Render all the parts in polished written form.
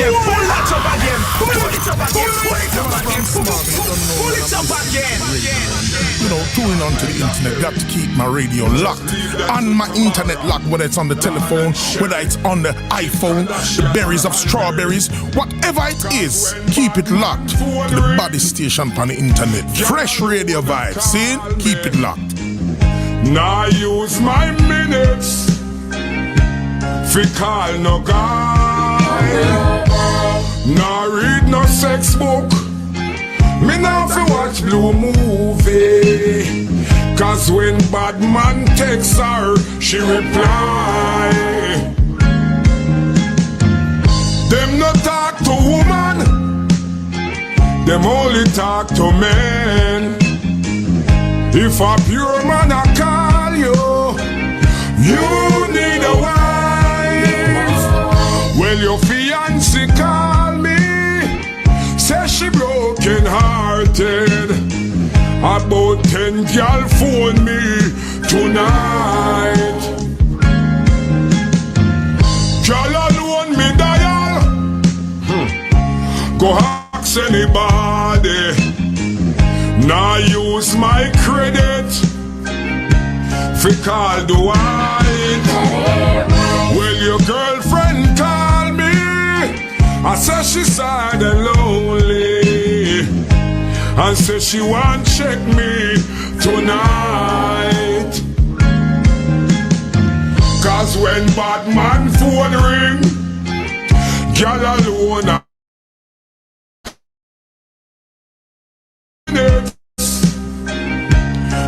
DJ, pull that up again. Pull it up again. Pull it up again. Pull it up again. You know, tuning onto the internet, got to keep my radio locked. On my internet locked, whether it's on the telephone, whether it's on the iPhone, the berries of strawberries, whatever it is, keep it locked to the body station on the internet. Freshradiovybz, see? Keep it locked. Now use my minutes fi call no guy. Now read no sex book. Me now fi watch blue movie. Cause when bad man texts her, she reply. Them no talk to woman, them only talk to men. If a pure man a call you, you need a wife. Well, your fiancé call me, say she broken hearted. About 10 girl phone me tonight. Girl alone me dial. Go ask anybody. Now use my credit fi call the white. Well, your girlfriend call me, I say she sad and lonely, and say she want check me tonight. Cause when bad man phone ring, girl alone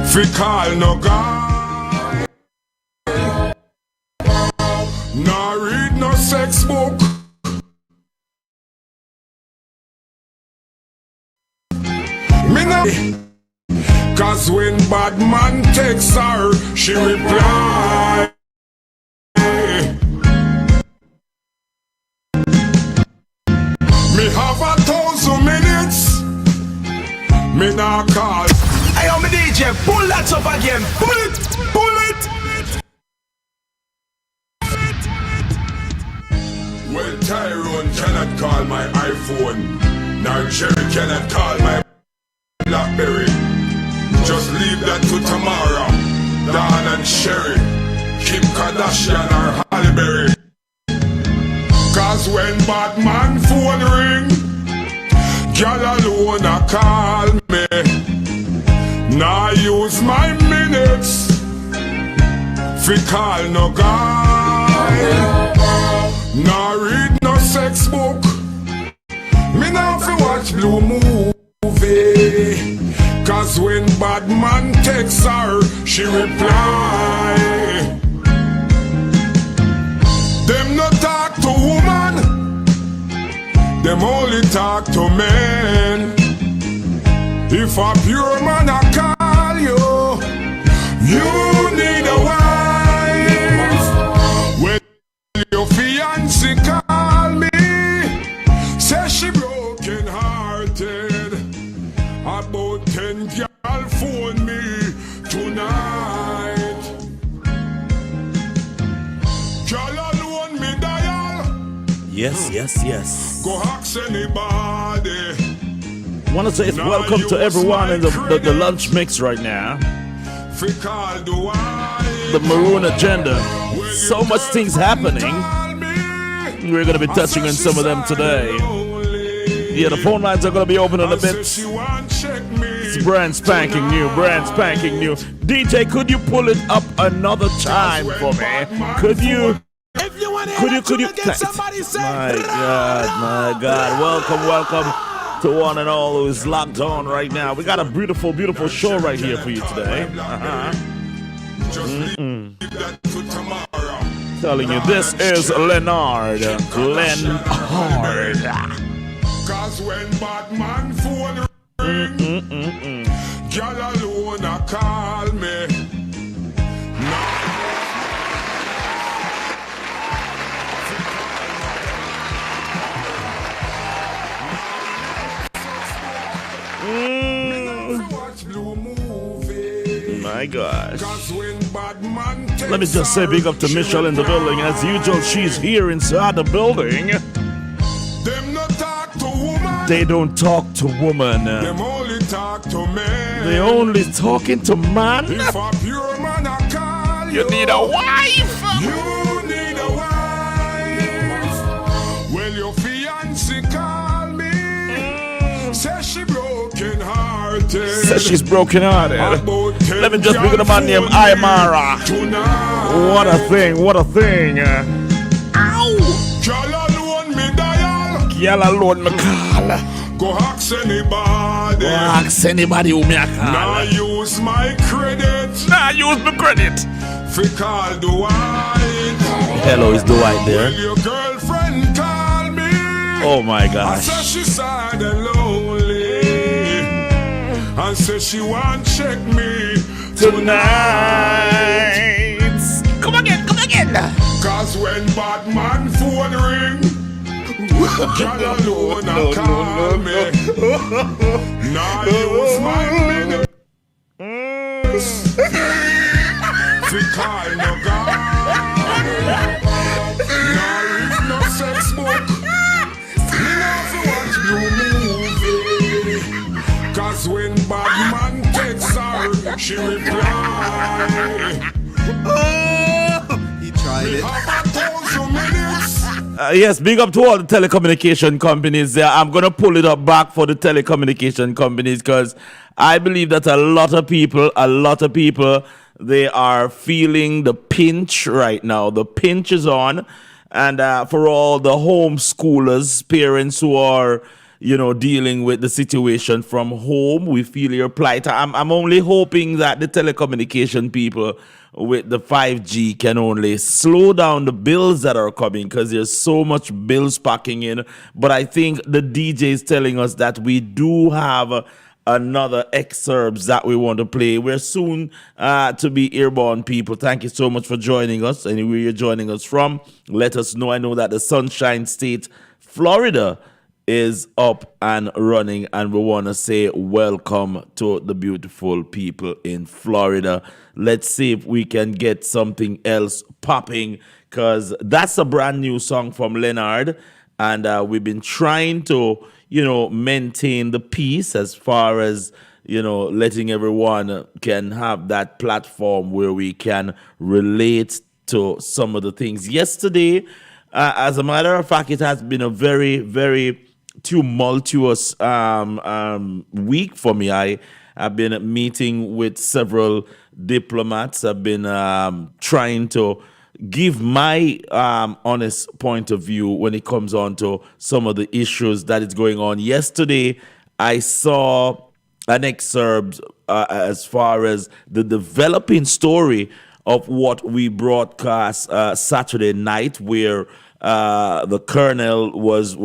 fi call no guy. Nah read no sex book. Me nah. Cause when bad man texts her, she reply. Me have 1,000 minutes. Me nah call. Hey, I'm a DJ, pull that up again. Pull it, pull it. Well, Tyrone cannot call my iPhone, nor Jerry cannot call my BlackBerry. Just leave that to Tamara, Dawn and Sherry, Kim Kardashian or Halle Berry. Cause when bad man phone ring, girl alone a call me. Now use my minutes fi call no guy. Now read no sex book. Me now fi watch blue movie. Cause when bad man texts her, she reply. Them no talk to woman, them only talk to men. If a pure man a call you, you need a wife. When your fiancé call me, say she broken hearted. About 10 girl phone me tonight. Girl alone me dial. Yes, yes, yes. Go ask anybody. Want to say welcome to everyone in the lunch mix right now. The Maroon agenda. So much things happening. We're going to be touching on some of them today. Yeah, the phone lines are going to be open in a bit. It's brand spanking new, brand spanking new. DJ, could you pull it up another time for me? Could you? Could you? My God. Welcome to one and all who is locked on right now. We got a beautiful, beautiful show right here for you today. Telling you, this is Leonard. Cause when bad man phone ring, girl alone a call me. My gosh. Let me just say big up to Michelle in the building. As usual, she's here inside the building. Them not talk to woman. They don't talk to woman. Them only talk to men. They only talking to man. If a pure man I call You need a wife. You need a wife. Well, your fiancé call me. Says she broken hearted. Says she's broken hearted. Let me just pick up a man named Imara. What a thing, what a thing. Ow! Girl alone me dial. Girl alone me call. Go ask anybody. Go ask anybody who me a call. Now use my credit. Nah, use my credit. Fi call Dwight. Hello, is Dwight there? Will your girlfriend call me? Oh my I gosh. said she's sad and lonely. And said she want check me Tonight. Come again, come again. Cause when bad man phone ring, girl alone and call me. Now use my minute. Fi call no God. Now read no sex book. Me now fi watch new movie. Cause when bad man texts her, she reply. He tried it. Yes, big up to all the telecommunication companies there. I'm going to pull it up back for the telecommunication companies because I believe that a lot of people, they are feeling the pinch right now. The pinch is on. And for all the homeschoolers, parents who are, dealing with the situation from home, we feel your plight. I'm only hoping that the telecommunication people with the 5G can only slow down the bills that are coming because there's so much bills packing in. But I think the DJ is telling us that we do have another excerpts that we want to play. We're soon to be airborne, people. Thank you so much for joining us. Anywhere you're joining us from, let us know. I know that the Sunshine State, Florida, is up and running, and we want to say welcome to the beautiful people in Florida. Let's see if we can get something else popping, because that's a brand new song from Leonard, and we've been trying to maintain the peace as far as letting everyone can have that platform where we can relate to some of the things. Yesterday, as a matter of fact, it has been a very, very tumultuous week for me. I've been meeting with several diplomats. I've been trying to give my honest point of view when it comes on to some of the issues that is going on. Yesterday, I saw an excerpt as far as the developing story of what we broadcast Saturday night, where the colonel was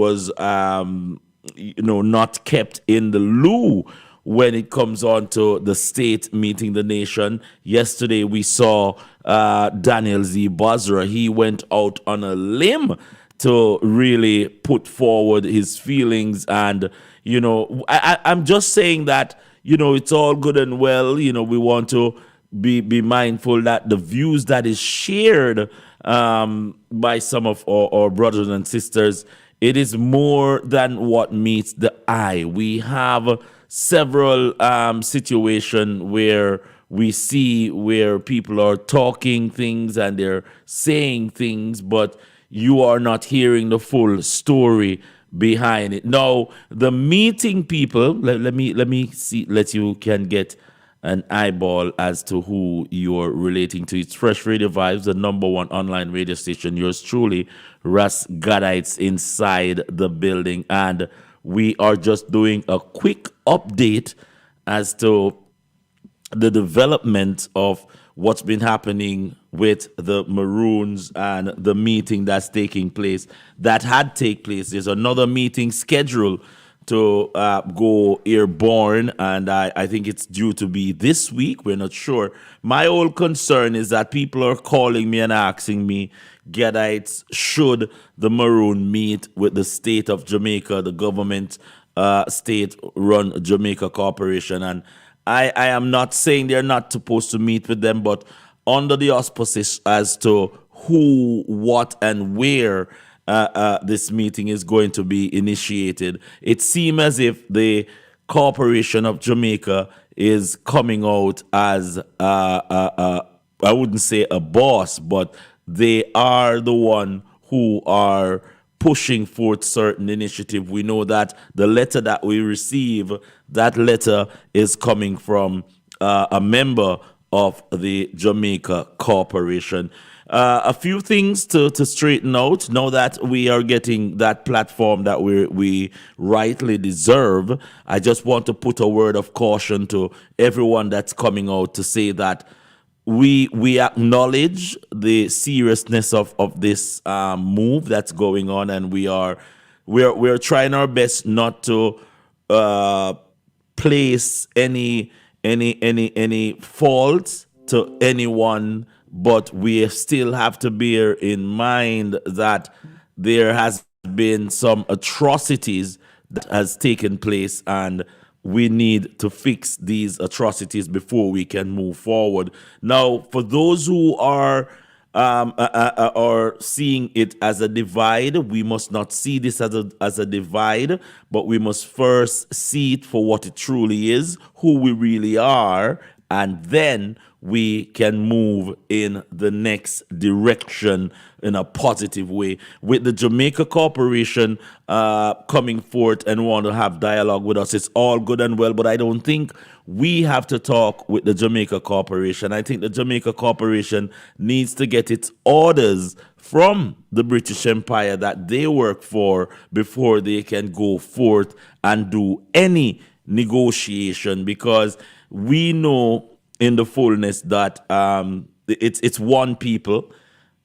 not kept in the loo when it comes on to the state meeting the nation. Yesterday we saw Daniel Z. Bozra. He went out on a limb to really put forward his feelings, and I'm just saying that it's all good and well. We want to be mindful that the views that is shared by some of our brothers and sisters, it is more than what meets the eye. We have several situations where we see where people are talking things and they're saying things, but you are not hearing the full story behind it. Now, the meeting people, let me see, let you can get an eyeball as to who you're relating to. It's Freshradiovybz, the #1 online radio station. Yours truly, Russ Gadites, inside the building. And we are just doing a quick update as to the development of what's been happening with the Maroons and the meeting that's taking place, that had take place. There's another meeting scheduled to go airborne, and I think it's due to be this week. We're not sure. My whole concern is that people are calling me and asking me, Gadites, should the Maroon meet with the state of Jamaica, the government state-run Jamaica Corporation? And I am not saying they're not supposed to meet with them, but under the auspices as to who, what, and where this meeting is going to be initiated. It seems as if the Corporation of Jamaica is coming out as I wouldn't say a boss, but they are the one who are pushing forth certain initiative. We know that the letter that we receive, that letter is coming from a member of the Jamaica Corporation. A few things to straighten out now that we are getting that platform that we rightly deserve. I just want to put a word of caution to everyone that's coming out to say that we acknowledge the seriousness of this move that's going on, and we're trying our best not to place any fault to anyone, but we still have to bear in mind that there has been some atrocities that has taken place, and we need to fix these atrocities before we can move forward. Now, for those who are seeing it as a divide, we must not see this as a divide, but we must first see it for what it truly is, who we really are, and then we can move in the next direction in a positive way. With the Jamaica Corporation coming forth and want to have dialogue with us, it's all good and well, but I don't think we have to talk with the Jamaica Corporation. I think the Jamaica Corporation needs to get its orders from the British Empire that they work for before they can go forth and do any negotiation, because we know in the fullness that it's one people,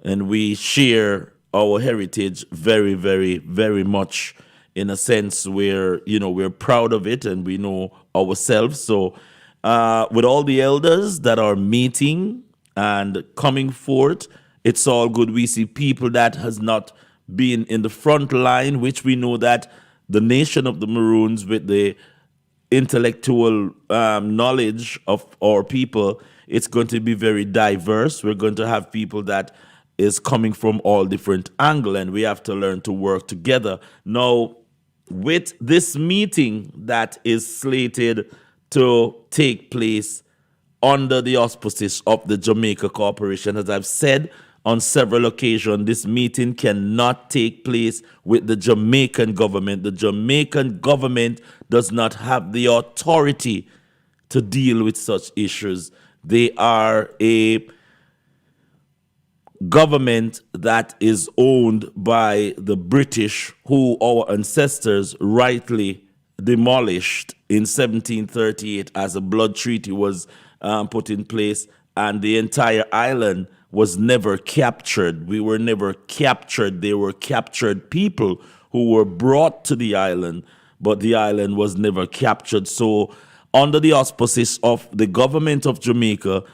and we share our heritage very, very, very much. In a sense, where we're proud of it and we know ourselves. So, with all the elders that are meeting and coming forth, it's all good. We see people that has not been in the front line, which we know that the nation of the Maroons, with the intellectual knowledge of our people, it's going to be very diverse. We're going to have people that is coming from all different angles, and we have to learn to work together. Now, with this meeting that is slated to take place under the auspices of the Jamaica Corporation, as I've said on several occasions, this meeting cannot take place with the Jamaican government. The Jamaican government does not have the authority to deal with such issues. They are a government that is owned by the British, who our ancestors rightly demolished in 1738 as a blood treaty was put in place, and the entire island was never captured. We were never captured. They were captured people who were brought to the island, but the island was never captured. So under the auspices of the government of Jamaica,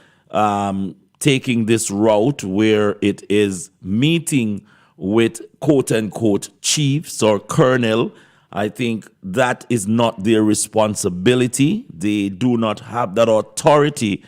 taking this route where it is meeting with quote-unquote chiefs or colonel, I think that is not their responsibility. They do not have that authority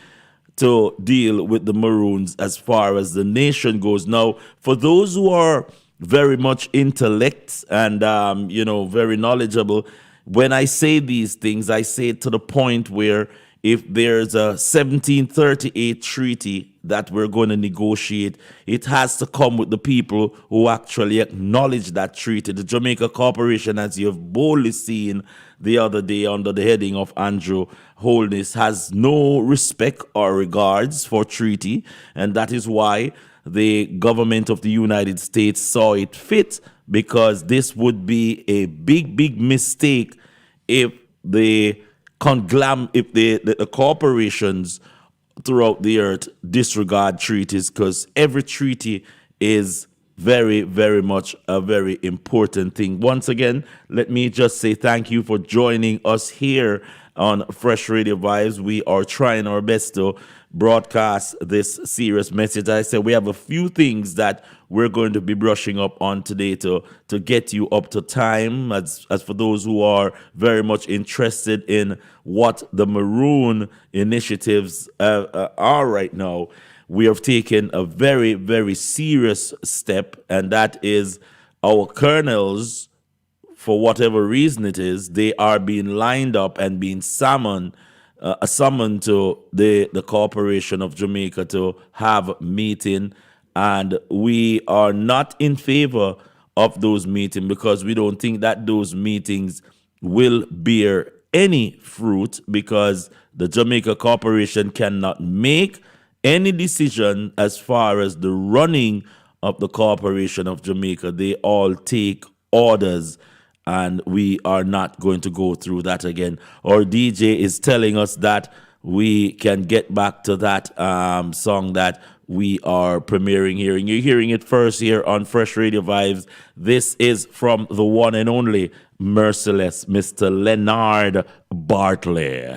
to deal with the Maroons as far as the nation goes. Now, for those who are very much intellect and, very knowledgeable, when I say these things, I say it to the point where if there's a 1738 treaty that we're going to negotiate, it has to come with the people who actually acknowledge that treaty. The Jamaica Corporation, as you've boldly seen the other day under the heading of Andrew Holness, has no respect or regards for treaty, and that is why the government of the United States saw it fit, because this would be a big, big mistake if the corporations throughout the earth disregard treaties, because every treaty is very, very much a very important thing. Once again, let me just say thank you for joining us here on Freshradiovybz. We are trying our best to broadcast this serious message. I said we have a few things that we're going to be brushing up on today to get you up to time. As for those who are very much interested in what the Maroon initiatives are right now, we have taken a very, very serious step, and that is our colonels, for whatever reason it is, they are being lined up and being summoned to the Corporation of Jamaica to have a meeting, and we are not in favor of those meetings because we don't think that those meetings will bear any fruit, because the Jamaica Corporation cannot make any decision as far as the running of the Corporation of Jamaica. They all take orders, and we are not going to go through that again. Our DJ is telling us that we can get back to that song that we are premiering here. And you're hearing it first here on Fresh Radio Vibes. This is from the one and only Merciless, Mr. Leonard Bartley.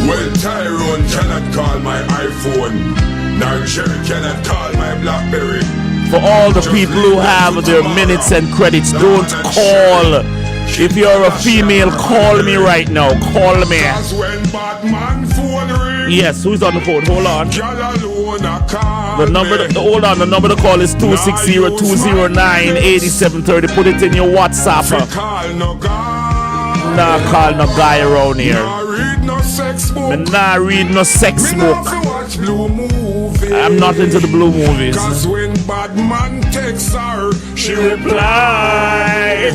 Well, Tyrone cannot call my iPhone, nor Jerry cannot call my BlackBerry. For all the people who have their minutes and credits, don't call. If you're a female, call me right now. Call me. Yes, who's on the phone? Hold on. The number to call is 260-209-8730. Put it in your WhatsApp. Nah, call no guy around here. Me nah read no sex book. I'm not into the blue movies. Cause when bad man takes her, she reply.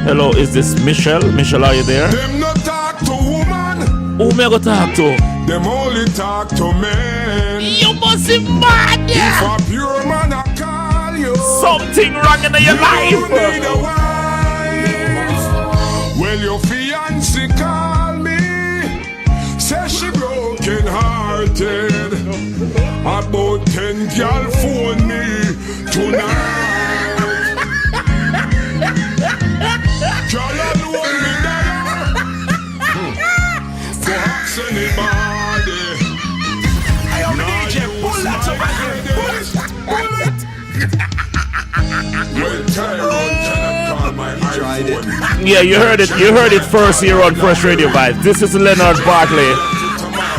Hello, is this Michelle? Michelle, are you there? Them not talk to woman. Who me go talk to? Them only talk to men. You must be mad. If a pure man I call you, something wrong in your life. You need a wife. Well, your fiancé call me, say she broken hearted. About 10 girl phone me tonight. Girl alone me there. For ask anybody. Hey, I'm DJ, pull that over here. Pull it. Well, Tyrone cannot call my iPhone. Yeah, you heard it. You heard it first here on Fresh Radio Vibes. This is Leonard Bartley.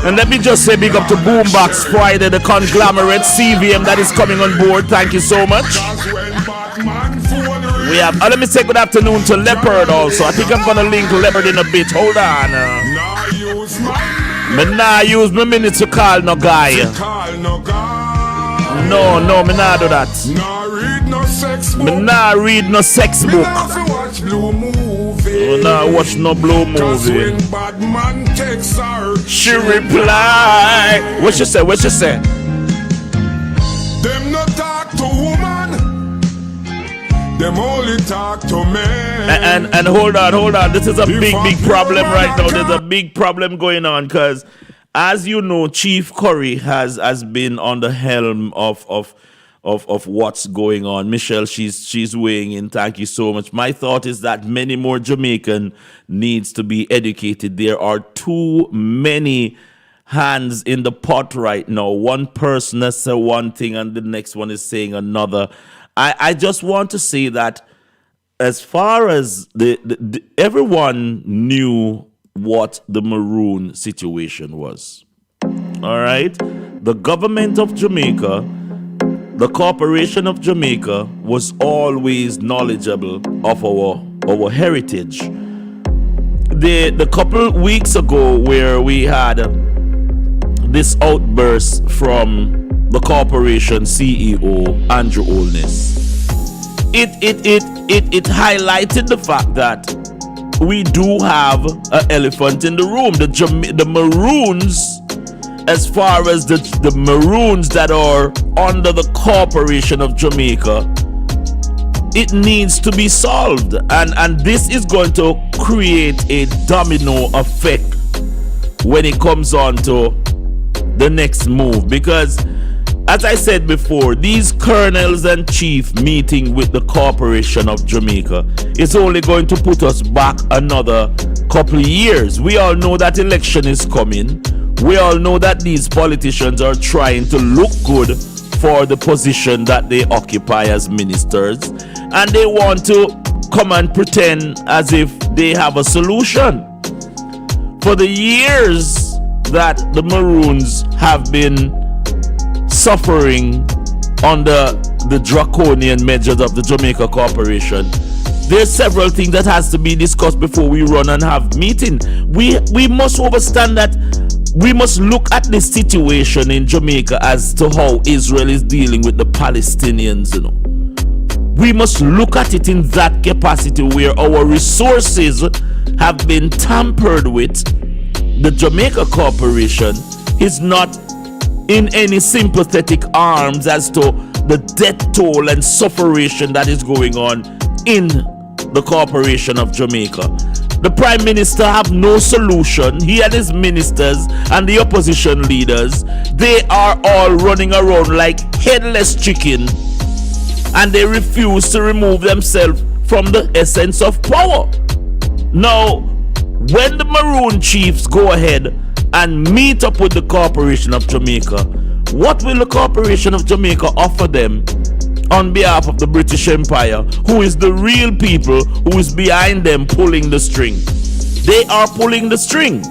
And let me just say big up to Boombox Friday, the conglomerate CVM that is coming on board. Thank you so much. We have, let me say good afternoon to Leopard also. I think I'm going to link Leopard in a bit. Hold on. Me nah use my minutes to call no guy. No, me nah do that. Me nah read no sex book. Me nah watch no blue movie. She reply. What she say? What she say? Them not talk to woman. Them only talk to men. And hold on. This is a big problem right now. There's a big problem going on because, as you know, Chief Curry has been on the helm of what's going on. Michelle, she's weighing in. Thank you so much. My thought is that many more Jamaican needs to be educated. There are too many hands in the pot right now. One person has said one thing and the next one is saying another. I just want to say that as far as everyone knew what the Maroon situation was. All right? The government of Jamaica, the Corporation of Jamaica was always knowledgeable of our heritage. The couple weeks ago where we had this outburst from the corporation CEO Andrew Olness, it highlighted the fact that we do have an elephant in the room. The Maroons, as far as the Maroons that are under the Corporation of Jamaica, it needs to be solved, and this is going to create a domino effect when it comes on to the next move, because as I said before, these colonels and chiefs meeting with the Corporation of Jamaica is only going to put us back another couple of years. We all know that election is coming. We all know that these politicians are trying to look good for the position that they occupy as ministers, and they want to come and pretend as if they have a solution. For the years that the Maroons have been suffering under the draconian measures of the Jamaica Corporation. There's several things that has to be discussed before we run and have meeting. We must understand that we must look at the situation in Jamaica as to how Israel is dealing with the Palestinians, you know. We must look at it in that capacity where our resources have been tampered with. The Jamaica Corporation is not in any sympathetic arms as to the death toll and suffering that is going on in the Corporation of Jamaica. The Prime Minister have no solution. He and his ministers and the opposition leaders, they are all running around like headless chicken, and they refuse to remove themselves from the essence of power. Now, when the Maroon chiefs go ahead and meet up with the Corporation of Jamaica, what will the Corporation of Jamaica offer them on behalf of the British Empire, who is the real people who is behind them pulling the string? They are pulling the string.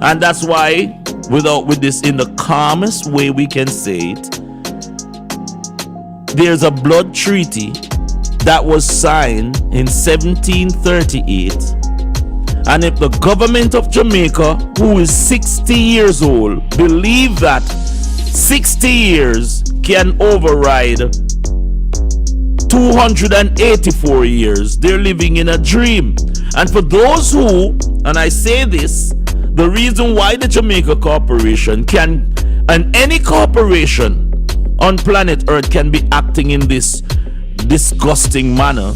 And that's why, with this in the calmest way we can say it, there's a blood treaty that was signed in 1738. And if the government of Jamaica, who is 60 years old, believe that 60 years can override 284 years, they're living in a dream. And for those who, and I say this, the reason why the Jamaica Corporation can, and any corporation on planet Earth can be acting in this disgusting manner,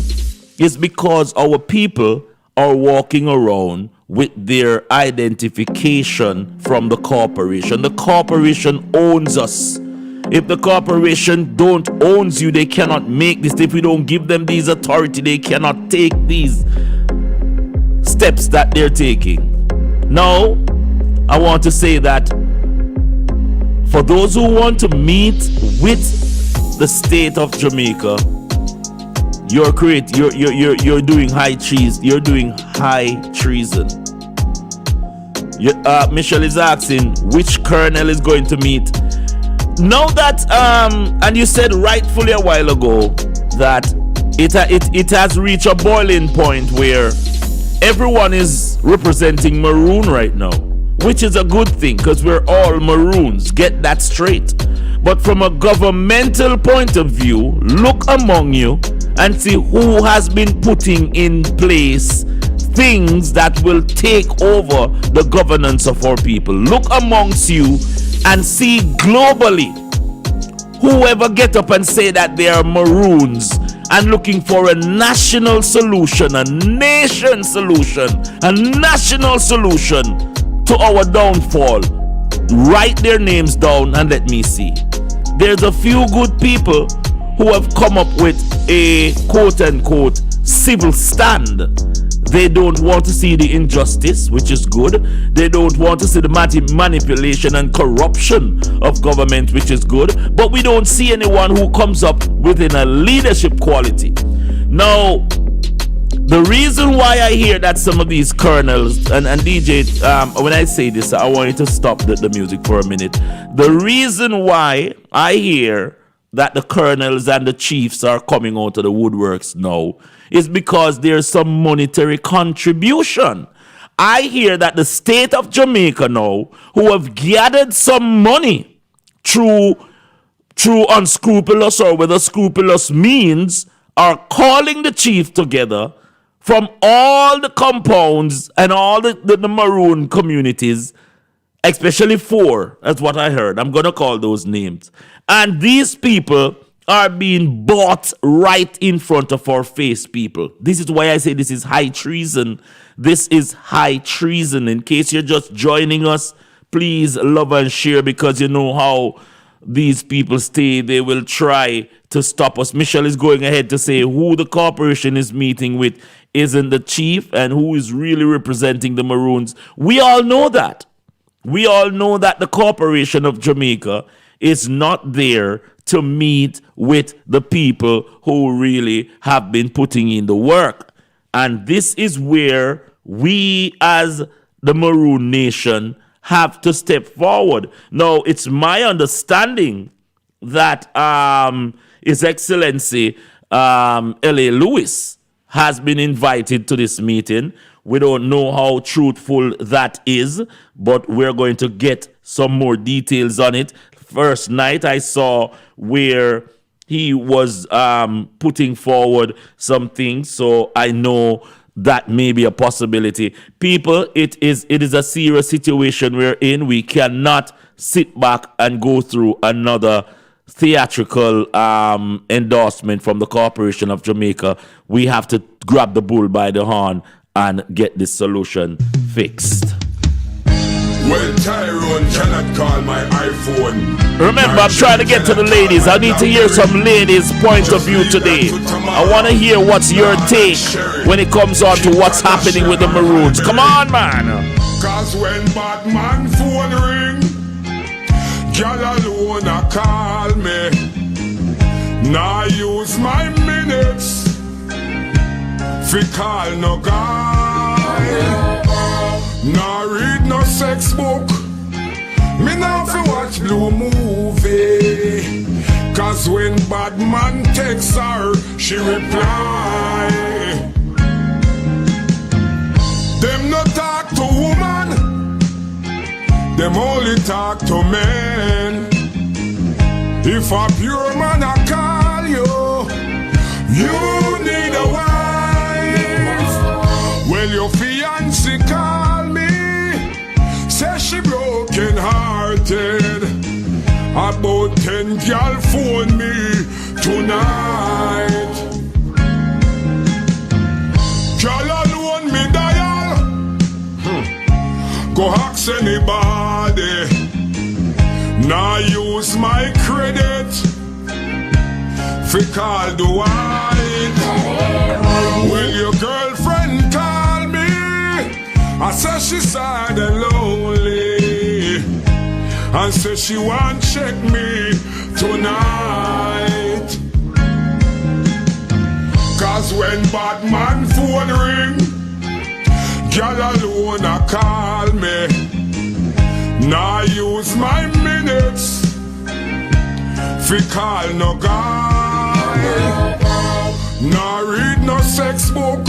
is because our people are walking around with their identification from the corporation. The corporation owns us. If the corporation don't owns you, they cannot make this. If we don't give them these authority, they cannot take these steps that they're taking. Now, I want to say that for those who want to meet with the state of Jamaica, you're doing high treason. You're doing high treason. Michelle is asking which colonel is going to meet. Now that and you said rightfully a while ago that it has reached a boiling point where everyone is representing Maroon right now, which is a good thing because we're all Maroons. Get that straight. But from a governmental point of view, look among you and see who has been putting in place things that will take over the governance of our people. Look amongst you and see globally whoever get up and say that they are Maroons and looking for a national solution, a nation solution, a national solution to our downfall. Write their names down and let me see. There's a few good people who have come up with a quote-unquote civil stand. They don't want to see the injustice, which is good. They don't want to see the manipulation and corruption of government, which is good. But we don't see anyone who comes up within a leadership quality. Now, the reason why I hear that some of these colonels and DJ, when I say this, I want you to stop the music for a minute. The reason why I hear that the colonels and the chiefs are coming out of the woodworks now is because there's some monetary contribution. I hear that the state of Jamaica now, who have gathered some money through unscrupulous or with scrupulous means, are calling the chief together from all the compounds and all the Maroon communities, especially 4, that's what I heard. I'm going to call those names. And these people are being bought right in front of our face, people. This is why I say this is high treason. This is high treason. In case you're just joining us, please love and share, because you know how these people stay. They will try to stop us. Michelle is going ahead to say who the corporation is meeting with isn't the chief and who is really representing the Maroons. We all know that. We all know that the Corporation of Jamaica is not there to meet with the people who really have been putting in the work. And this is where we as the Maroon Nation have to step forward. Now, it's my understanding that His Excellency L.A. Lewis has been invited to this meeting. We don't know how truthful that is, but we're going to get some more details on it. First night I saw where he was putting forward some things, so I know that may be a possibility. People, it is a serious situation we're in. We cannot sit back and go through another theatrical endorsement from the Corporation of Jamaica. We have to grab the bull by the horn and get this solution fixed. Well, Tyrone cannot call my iPhone. Remember, I'm trying to get to the ladies. I need to hear some ladies' point of view today. I want to hear what's your take when it comes on to what's happening with the Maroons. Come on, man. Cause when Batman phone ring, girl alone a call me. Now use my minutes fi call no guy. Now read no sex book. Me now fi watch blue movie. Cause when Batman texts her, she reply. Them no talk to woman, them only talk to men. If a pure man a call you, you need a wife. Well, your fiancé call me, say she broken hearted. About 10 girl phone me tonight. Girl alone me dial. Go ask anybody. Now use my credit fi call the white. Will your girlfriend call me? I say she sad and lonely, and say she want check me tonight. Cause when Batman phone ring, girl alone a call me. Now use my minutes fi call no guy. Now read no sex book.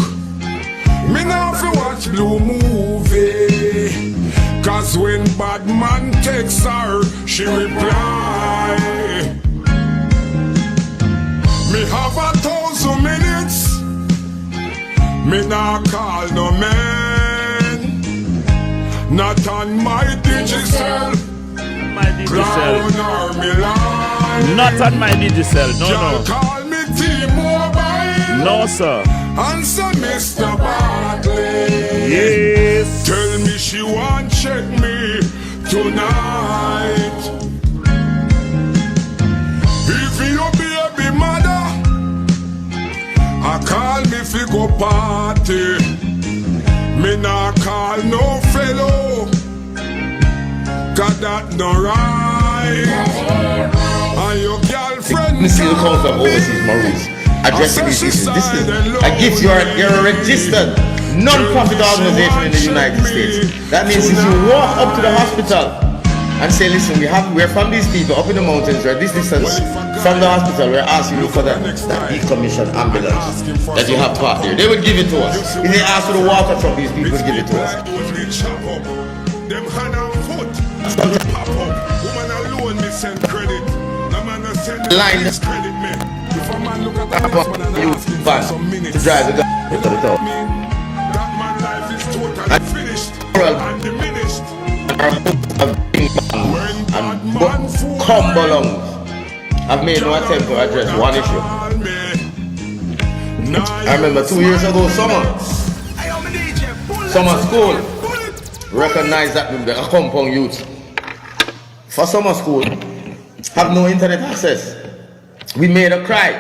Me now fi watch blue movie. Cause when Batman texts her, she reply. Me have 1,000 minutes. Me now call no man. Not on my digicel. Clown or me line. Not on my digicel, no. Call me T-Mobile. No, sir. Answer Mr. Bartley. Yes. Tell me she want check me tonight. If you baby mother, I call me fi go party. Me nah call no fellow, cause that no right. And your girlfriend. This is the call from overseas Maroons addressing these issues. This is a gift. You're a registered non-profit organization in the United States. That means if you walk up to the hospital and say, listen, we're from these people up in the mountains, we're this distance from the hospital, we're asking you for that decommissioned ambulance that you have parked there. They would give it to us. If they ask for the water truck, these people would give it to us. Them hand and foot. Pop up. Woman alone me send credit. No man no send Line. credit me. If a man look at that man and ask him for some minutes, to drive the guy to the top. that man's life is totally finished and diminished. When bad man fool Come belong. I've made no attempt to address one issue. I remember 2 years ago, summer school recognized that the compound youth for summer school have no internet access. We made a cry.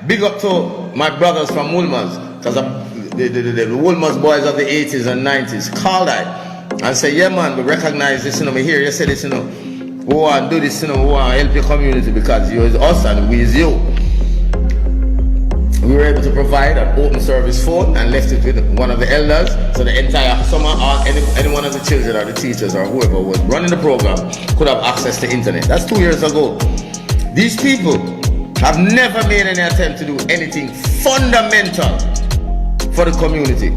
Big up to my brothers from Woolmans, because the Woolmans boys of the 80s and 90s called that and say, yeah man, we recognize this, we hear you say this, we want to do this, we want to help your community because you is us and we is you. We were able to provide an open service phone and left it with one of the elders, so the entire summer, any one of the children or the teachers or whoever was running the program could have access to internet. That's 2 years ago. These people have never made any attempt to do anything fundamental for the community.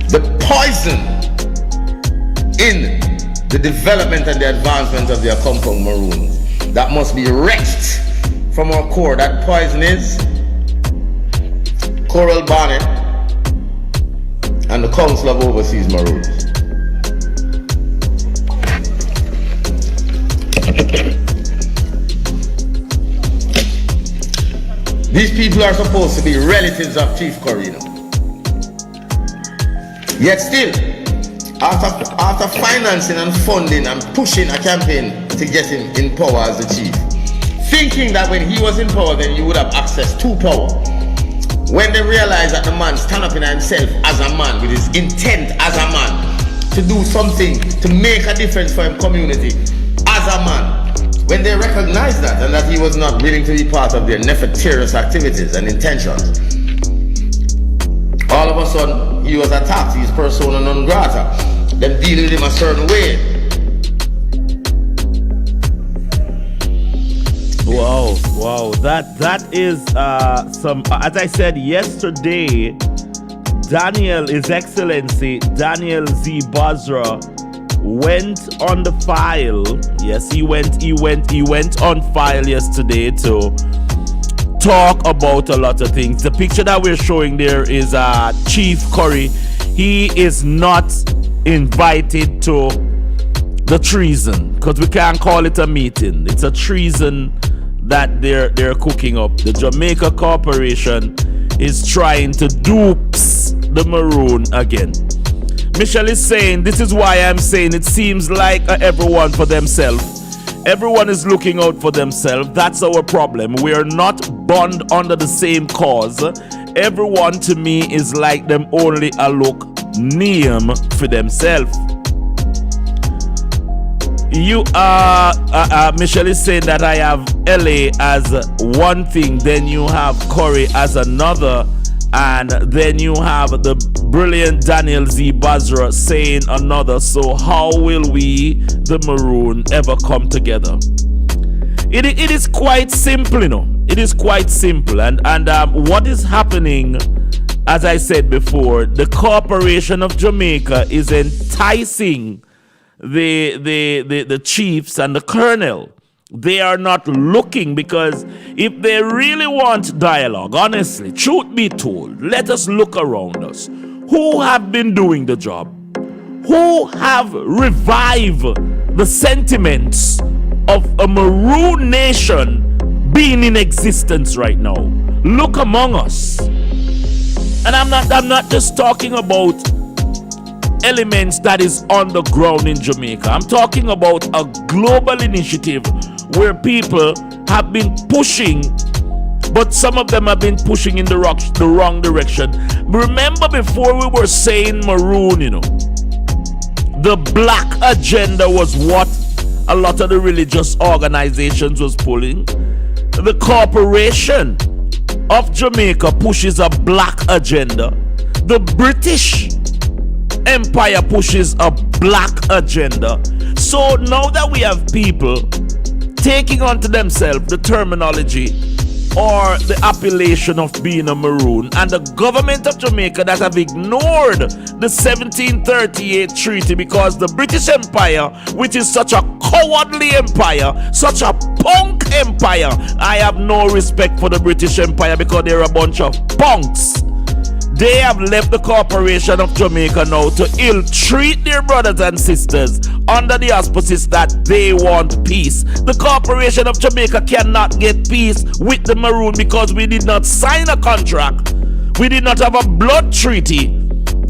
The poison in the development and the advancement of their compound Maroon that must be wrenched from our core. That poison is Coral Barnett and the Council of Overseas Maroons. These people are supposed to be relatives of Chief Corino. Yet still, after financing and funding and pushing a campaign to get him in power as the chief, thinking that when he was in power, then you would have access to power. When they realize that the man stand up in himself as a man, with his intent as a man, to do something, to make a difference for his community as a man, when they recognize that and that he was not willing to be part of their nefarious activities and intentions, all of a sudden he was attacked. He's persona non grata. Them deal with him a certain way. Wow, that is some, as I said yesterday, His Excellency Daniel Z. Basra went on the file. Yes, he went on file yesterday to talk about a lot of things. The picture that we're showing there is Chief Curry. He is not invited to the treason, because we can't call it a meeting. It's a treason that they're cooking up. The Jamaica Corporation is trying to dupes the Maroon again. Michelle is saying, this is why I'm saying it seems like everyone for themselves. Everyone is looking out for themselves. That's our problem. We are not bond under the same cause. Everyone to me is like them only a look name for themselves. You Michelle is saying that I have LA as one thing, then you have Corey as another, and then you have the brilliant Daniel Z. Basra saying another. So how will we, the Maroon, ever come together? It is quite simple, you know. It is quite simple. And what is happening, as I said before, the Corporation of Jamaica is enticing the chiefs and the colonel. They are not looking, because if they really want dialogue, honestly, truth be told, let us look around us. Who have been doing the job? Who have revived the sentiments of a Maroon nation being in existence right now? Look among us. And I'm not just talking about elements that is on the ground in Jamaica. I'm talking about a global initiative where people have been pushing, but some of them have been pushing in the wrong direction. Remember, before we were saying Maroon, you know, the black agenda was what a lot of the religious organizations was pulling. The Corporation of Jamaica pushes a black agenda. The British Empire pushes a black agenda. So now that we have people taking onto themselves the terminology or the appellation of being a Maroon, and the government of Jamaica that have ignored the 1738 treaty, because the British Empire, which is such a cowardly empire, such a punk empire, I have no respect for the British Empire, because they're a bunch of punks. They have left the Corporation of Jamaica now to ill-treat their brothers and sisters under the auspices that they want peace. The Corporation of Jamaica cannot get peace with the Maroon, because we did not sign a contract. We did not have a blood treaty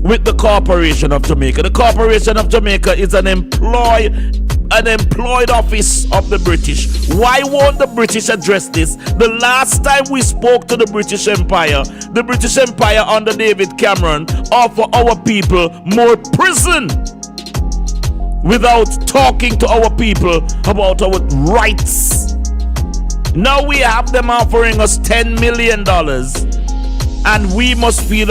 with the Corporation of Jamaica. The Corporation of Jamaica is an employed office of the British. Why won't the British address this? The last time we spoke to the British Empire under David Cameron offered our people more prison without talking to our people about our rights. Now we have them offering us $10 million, and we must feel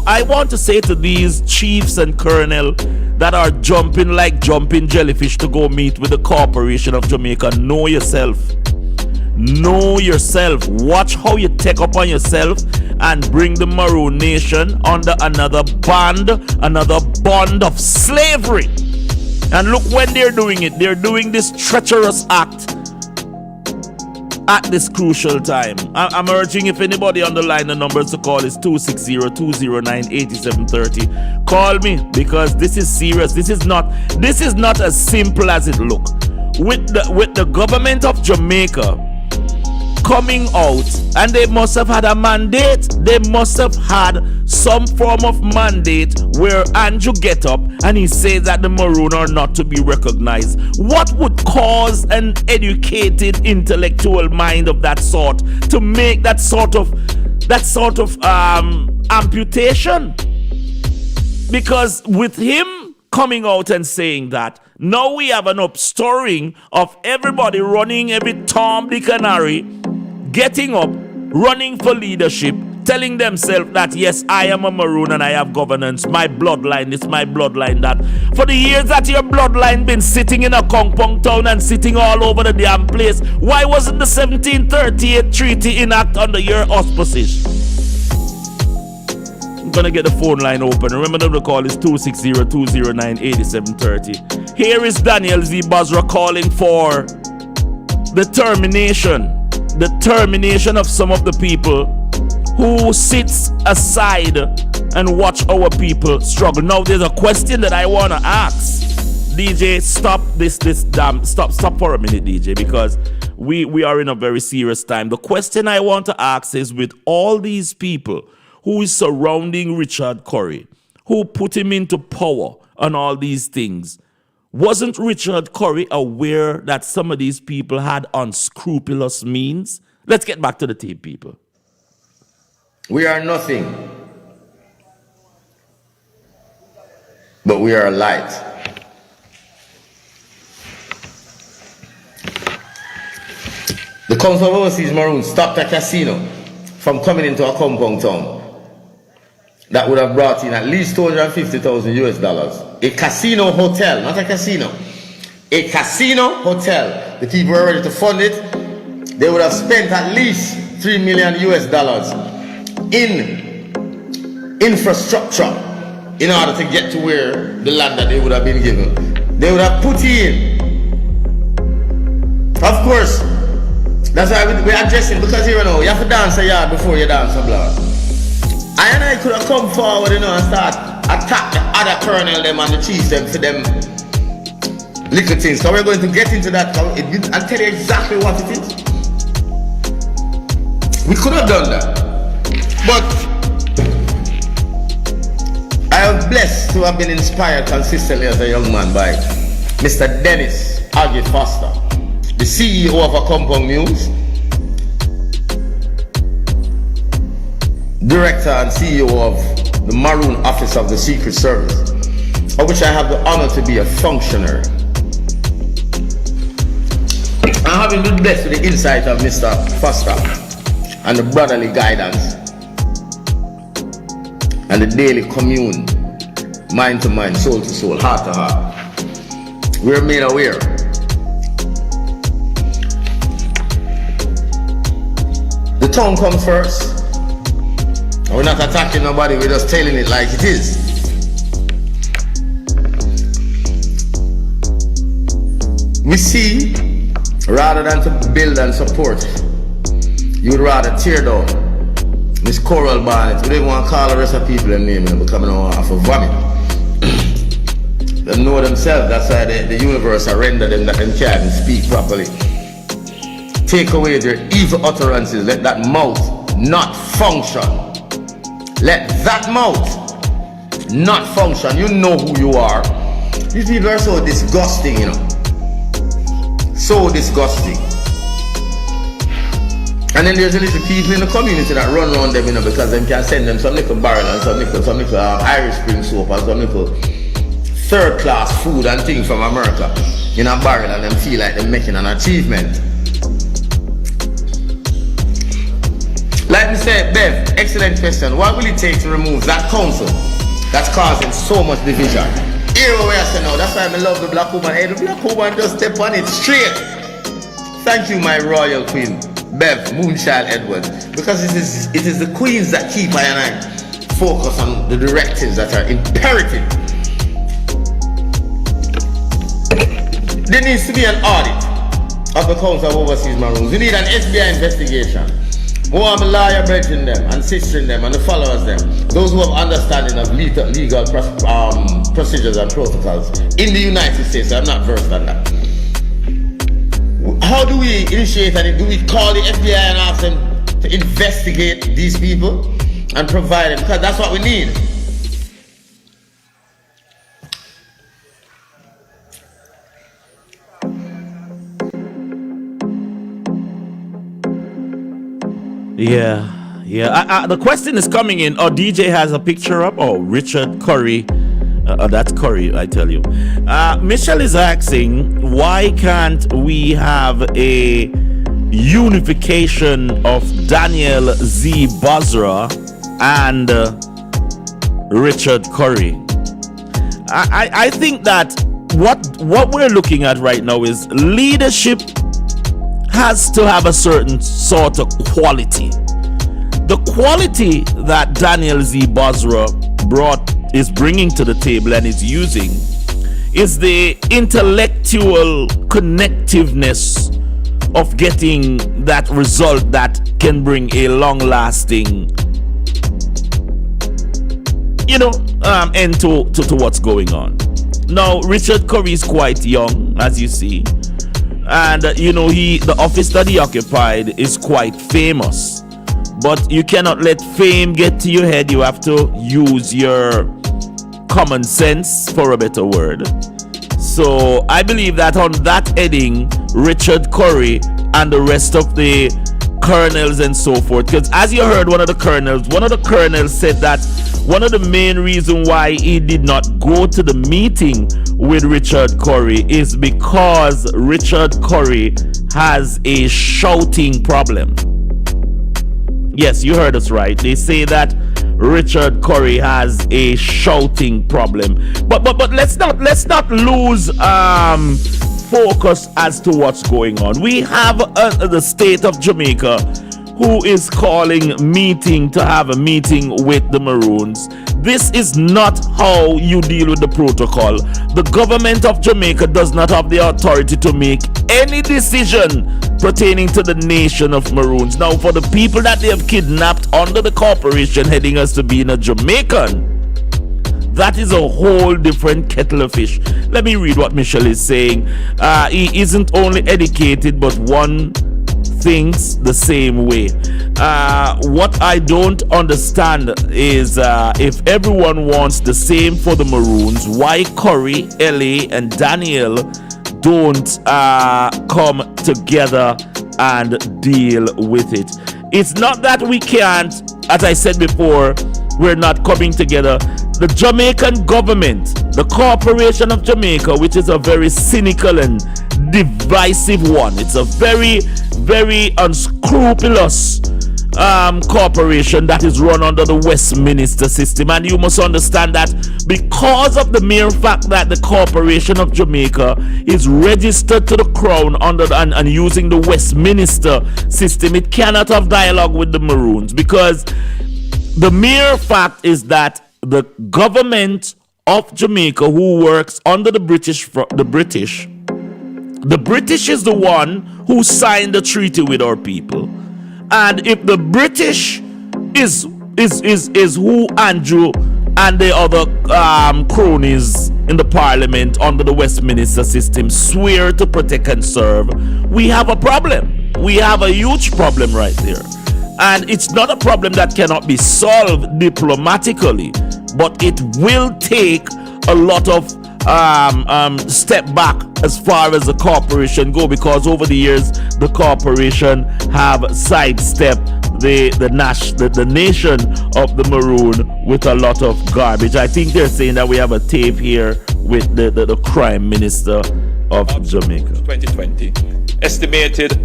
I want to say to these chiefs and colonel that are jumping like jumping jellyfish to go meet with the Corporation of Jamaica, know yourself. Know yourself. Watch how you take up on yourself and bring the Maroon Nation under another bond of slavery. And look when they're doing it. They're doing this treacherous act at this crucial time. I'm urging, if anybody on the line, the numbers to call is 260-209-8730. Call me, because this is serious. This is not as simple as it looks. With the government of Jamaica coming out, and they must have had a mandate. They must have had some form of mandate where Andrew get up and he says that the Maroon are not to be recognized. What would cause an educated intellectual mind of that sort to make that sort of amputation? Because with him coming out and saying that, now we have an upstoring of everybody running every Tom, Dick and Harry, getting up, running for leadership, telling themselves that yes, I am a Maroon and I have governance. My bloodline, this my bloodline that. For the years that your bloodline been sitting in a Kongpong town and sitting all over the damn place, why wasn't the 1738 treaty enacted under your auspices? I'm gonna get the phone line open. Remember the call is 260-209-8730. Here is Daniel Z. Basra calling for the termination of some of the people who sits aside and watch our people struggle. Now there's a question that I want to ask. DJ, stop stop for a minute, DJ, because we are in a very serious time. The question I want to ask is, with all these people who is surrounding Richard Curry, who put him into power and all these things, wasn't Richard Curry aware that some of these people had unscrupulous means? Let's get back to the tape, people. We are nothing, but we are a light. The Council of Overseas Maroon stopped a casino from coming into a compound town that would have brought in at least $250,000. A casino hotel, not a casino. A casino hotel. The people were ready to fund it. They would have spent at least $3 million in infrastructure in order to get to where the land that they would have been given. They would have put in. Of course, that's why we're addressing, because you know, you have to dance a yard before you dance a block. I could have come forward, you know, and start attack the other colonel them and the chiefs them for them little things. So we're going to get into that and tell you exactly what it is. We could have done that. But I am blessed to have been inspired consistently as a young man by Mr. Dennis Aggie Foster, the CEO of a Compound News, Director and CEO of the Maroon Office of the Secret Service, of which I have the honor to be a functionary. I'm having been blessed with the insight of Mr. Foster and the brotherly guidance and the daily commune, mind to mind, soul to soul, heart to heart. We're made aware the tone comes first. We're not attacking nobody, we're just telling it like it is. We see, rather than to build and support, you would rather tear down. Miss Coral Barnett, we didn't want to call the rest of people their name, but coming on off of vomit. They know themselves, that's why the universe render them that them can't speak properly. Take away their evil utterances, let that mouth not function. Let that mouth not function. You know who you are. These people are so disgusting, you know. So disgusting. And then there's a little people in the community that run around them, you know, because they can send them some little barrel and some little Irish Spring soap and some little third class food and things from America in a barrel, and them feel like they're making an achievement. Like we said, Bev, excellent question. What will it take to remove that council that's causing so much division? Here where I say now, that's why I love the black woman. Hey, the black woman just step on it straight. Thank you, my royal queen. Bev, Moonchild Edwards, because it is the queens that keep I and I focus on the directives that are imperative. There needs to be an audit of the Council of Overseas Maroons. We need an SBI investigation. More of the lawyer brethren them and sistering them and the followers them, those who have understanding of legal procedures and protocols in the United States. I'm not versed on that. How do we initiate and do we call the FBI and ask them to investigate these people and provide them? Because that's what we need. Yeah. The question is coming in. Oh, DJ has a picture up. Oh, Richard Curry. That's Curry, I tell you. Michelle is asking, why can't we have a unification of Daniel Z. Basra and Richard Curry? I think that what we're looking at right now is leadership has to have a certain sort of quality. The quality that Daniel Z. Basra is bringing to the table and is using is the intellectual connectiveness of getting that result that can bring a long-lasting, end to what's going on. Now, Richard Curry is quite young, as you see. And the office that he occupied is quite famous, but you cannot let fame get to your head. You have to use your common sense, for a better word. So I believe that on that heading, Richard Curry and the rest of the colonels and so forth, because as you heard, one of the colonels said that one of the main reasons why he did not go to the meeting with Richard Curry is because Richard Curry has a shouting problem. Yes, you heard us right. They say that Richard Curry has a shouting problem. But let's not lose focus as to what's going on. We have the state of Jamaica who is calling to have a meeting with the Maroons. This is not how you deal with the protocol. The government of Jamaica does not have the authority to make any decision pertaining to the nation of Maroons. Now, for the people that they have kidnapped under the corporation heading us to being a Jamaican, that is a whole different kettle of fish. Let me read what Michelle is saying. He isn't only educated, but one thinks the same way. What I don't understand is if everyone wants the same for the Maroons, why Curry, LA, and Daniel don't come together and deal with it. It's not that we can't, as I said before, we're not coming together. The Jamaican government, the Corporation of Jamaica, which is a very cynical and divisive one, it's a very, very unscrupulous corporation that is run under the Westminster system. And you must understand that because of the mere fact that the Corporation of Jamaica is registered to the Crown under and using the Westminster system, it cannot have dialogue with the Maroons, because the mere fact is that the government of Jamaica, who works under the British is the one who signed the treaty with our people. And if the British is who Andrew and the other cronies in the parliament under the Westminster system swear to protect and serve, we have a problem. We have a huge problem right there. And it's not a problem that cannot be solved diplomatically, but it will take a lot of step back as far as the corporation go, because over the years the corporation have sidestepped the nation of the Maroon with a lot of garbage. I think they're saying that we have a tape here with the Prime Minister of Jamaica. 2020 estimated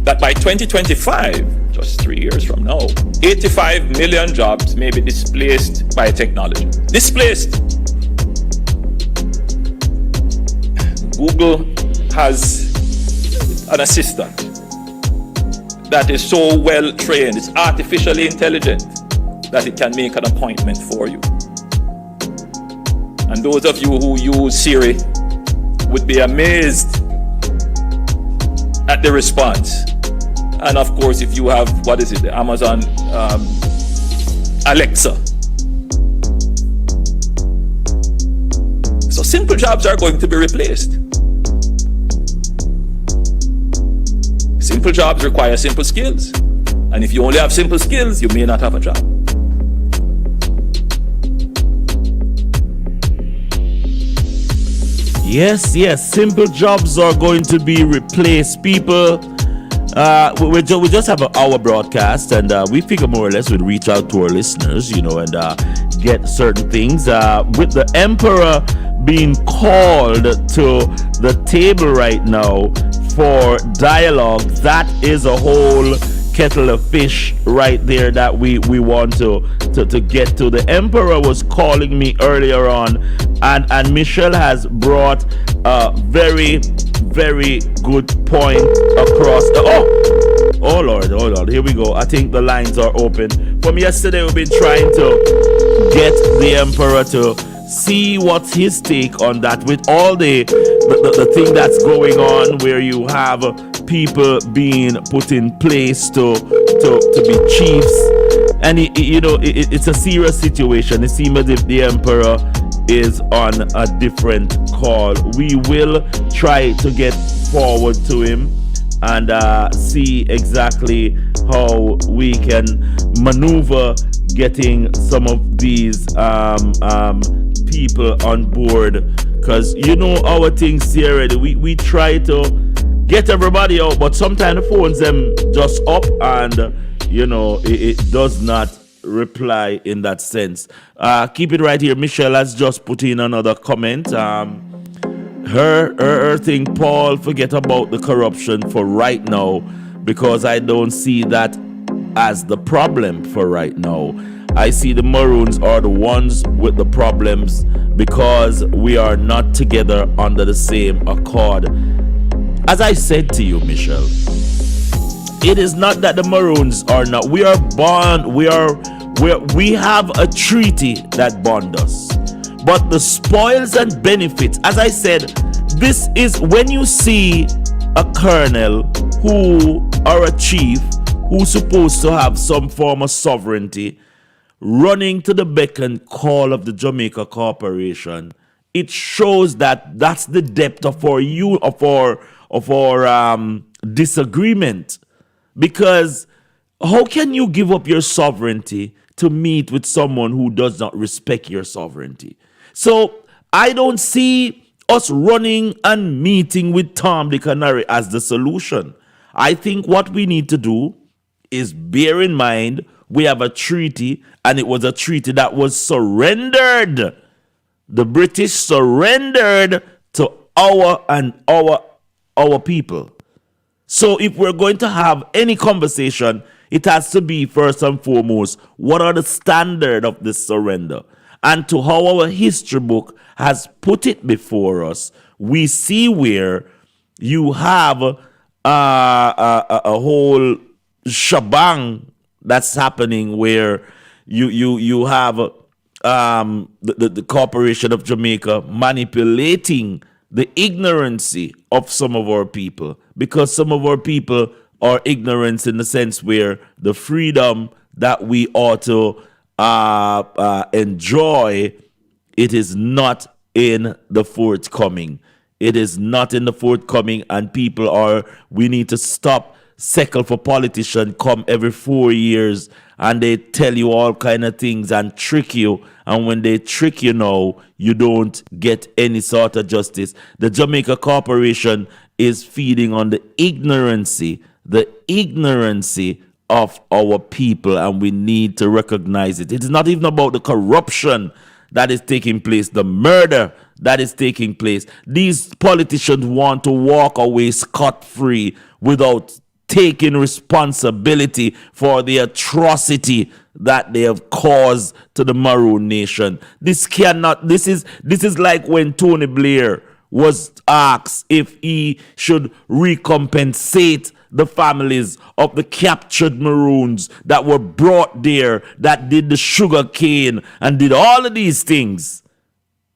that by 2025, just 3 years from now, 85 million jobs may be displaced by technology. Displaced. Google has an assistant that is so well trained, it's artificially intelligent, that it can make an appointment for you. And those of you who use Siri would be amazed at the response. And of course, if you have, the Amazon Alexa. So simple jobs are going to be replaced. Simple jobs require simple skills. And if you only have simple skills, you may not have a job. Yes, simple jobs are going to be replaced. People, we just have an hour broadcast, and we figure more or less we'd reach out to our listeners, and get certain things. With the emperor being called to the table right now for dialogue, that is a whole kettle of fish right there that we want to get to. The emperor was calling me earlier on, and Michelle has brought a very, very good point across the oh Lord, here we go. I think the lines are open. From yesterday we've been trying to get the emperor to see what's his take on that, with all the thing that's going on, where you have people being put in place to be chiefs, and it's a serious situation. It seems as if the emperor is on a different call. We will try to get forward to him and see exactly how we can maneuver getting some of these people on board, because our things here already. We try to get everybody out, but sometimes the phones them just up, and it does not reply in that sense. Keep it right here. Michelle has just put in another comment. Her thing, Paul, forget about the corruption for right now, because I don't see that as the problem for right now. I see the Maroons are the ones with the problems, because we are not together under the same accord. As I said to you, Michelle, it is not that the Maroons are not. We are bond. We have a treaty that bonds us. But the spoils and benefits, as I said, this is when you see a colonel or a chief who's supposed to have some form of sovereignty running to the beck and call of the Jamaica Corporation. It shows that that's the depth of our disagreement. Because how can you give up your sovereignty to meet with someone who does not respect your sovereignty? So I don't see us running and meeting with Tom, Dick, and Harry as the solution. I think what we need to do is bear in mind we have a treaty, and it was a treaty that was surrendered. The British surrendered to our people. So if we're going to have any conversation, it has to be first and foremost, what are the standards of this surrender? And to how our history book has put it before us, we see where you have a whole shebang that's happening, where you have the Corporation of Jamaica manipulating the ignorancy of some of our people, because some of our people are ignorant in the sense where the freedom that we ought to enjoy, it is not in the forthcoming. It is not in the forthcoming, and we need to stop settle for politicians come every 4 years, and they tell you all kind of things and trick you, and when they trick you now, you don't get any sort of justice. The Jamaica Corporation is feeding on the ignorancy of our people, and we need to recognize it. It is not even about the corruption that is taking place, the murder that is taking place. These politicians want to walk away scot-free without taking responsibility for the atrocity that they have caused to the Maroon nation. This is like when Tony Blair was asked if he should recompensate the families of the captured Maroons that were brought there, that did the sugar cane and did all of these things.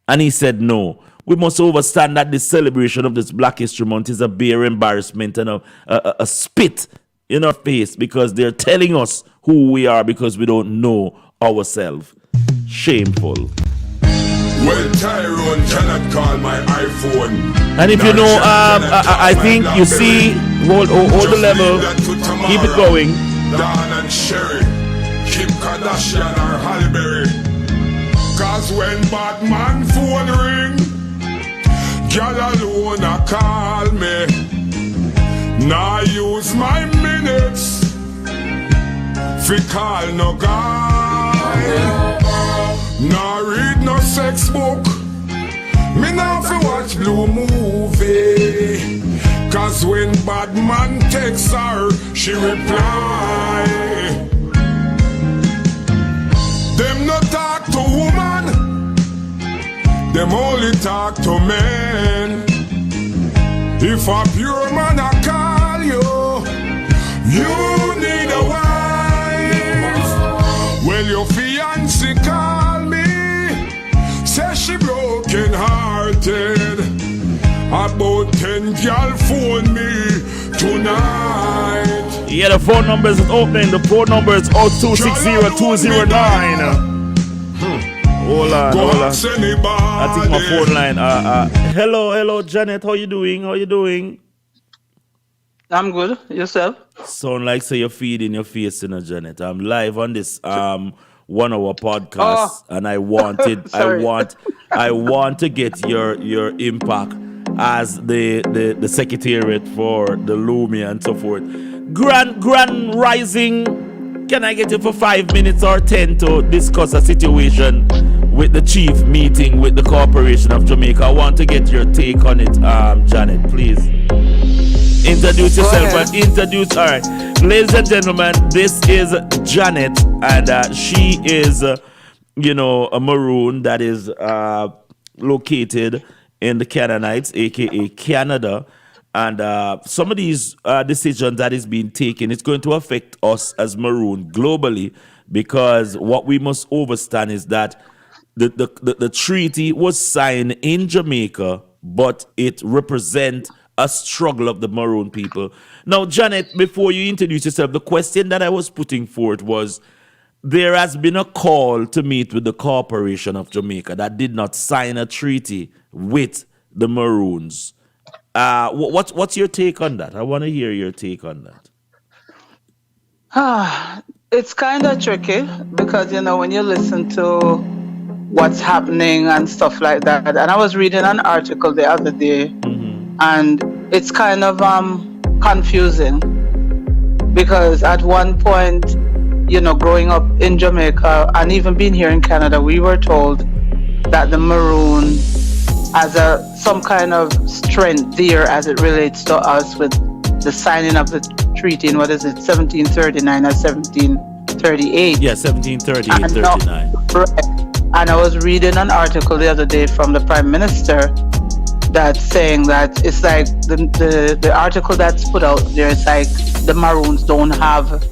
And he said, no, we must understand that this celebration of this Black History Month is a bare embarrassment and a spit in our face, because they're telling us who we are because we don't know ourselves. Shameful. Well, Tyrone cannot call my iPhone. And if you know, I think you see, hold the level, keep it going. Don and Sherry, Kim Kardashian or Halle Berry. Cause when Batman phone ring, girl alone a call me. Now use my minutes fi call no guy. Now read no sex book. Me now fi watch blue movie. Cause when Batman texts her, she reply. Them no talk to woman, them only talk to men. If a pure man a call you, you need a wife. Well, your fiancé call me, say she broken hearted. About 10 y'all phone me tonight. Yeah, the phone number is opening. The phone number is 0260-209. Hold on. I think my phone line. Hello, Janet. How you doing? I'm good. Yourself? Sound like say you're feeding your face, Janet. I'm live on this 1 hour podcast, and I want to get your impact as the secretariat for the Lumia and so forth. Grand Rising. Can I get you for 5 minutes or 10 to discuss a situation with the chief meeting with the Corporation of Jamaica? I want to get your take on it, Janet, please. Introduce yourself and introduce. All right, ladies and gentlemen, this is Janet, and she is, a Maroon that is located in the Canaanites, aka Canada. And some of these decisions that is being taken, it's going to affect us as Maroon globally, because what we must understand is that the treaty was signed in Jamaica, but it represents a struggle of the Maroon people. Now, Janet, before you introduce yourself, the question that I was putting forth was, there has been a call to meet with the Corporation of Jamaica that did not sign a treaty with the Maroons. What's your take on that? I want to hear your take on that. It's kind of tricky because, when you listen to what's happening and stuff like that, and I was reading an article the other day, and it's kind of confusing because at one point, growing up in Jamaica and even being here in Canada, we were told that the Maroon as some kind of strength there as it relates to us with the signing of the treaty in 1739 or 1738. Yeah, 1738, 39. And I was reading an article the other day from the Prime Minister that's saying that it's like the article that's put out there, it's like the Maroons don't have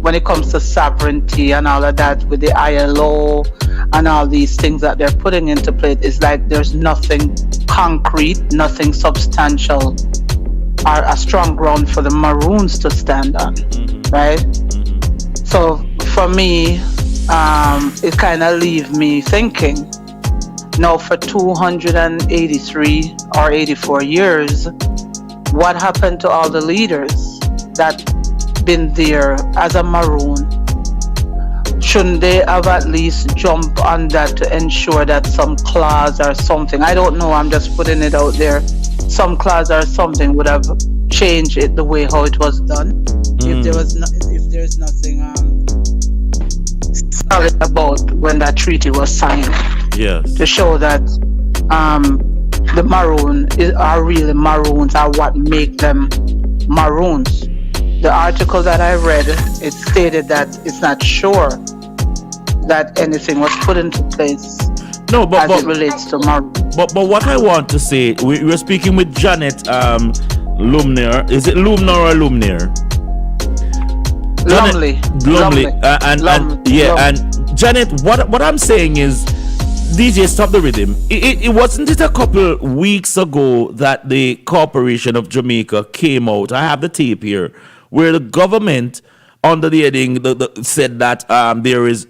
when it comes to sovereignty and all of that with the ILO and all these things that they're putting into play, it's like there's nothing concrete, nothing substantial or a strong ground for the Maroons to stand on, right? So for me, it kind of leaves me thinking, now for 283 or 84 years, what happened to all the leaders that been there as a Maroon? Shouldn't they have at least jumped on that to ensure that some clause or something, I don't know, I'm just putting it out there, some clause or something would have changed it the way how it was done? If there's nothing solid about when that treaty was signed, to show that the Maroon are really Maroons, are what make them Maroons. The article that I read, it stated that it's not sure that anything was put into place it relates to Maroon. But what I want to say, we're speaking with Janet, Lumnir. Is it Lumnor or Lumnir? Lumley. And Janet, what I'm saying is, DJ, stop the rhythm. It wasn't it a couple weeks ago that the Corporation of Jamaica came out? I have the tape here where the government, under the heading, said that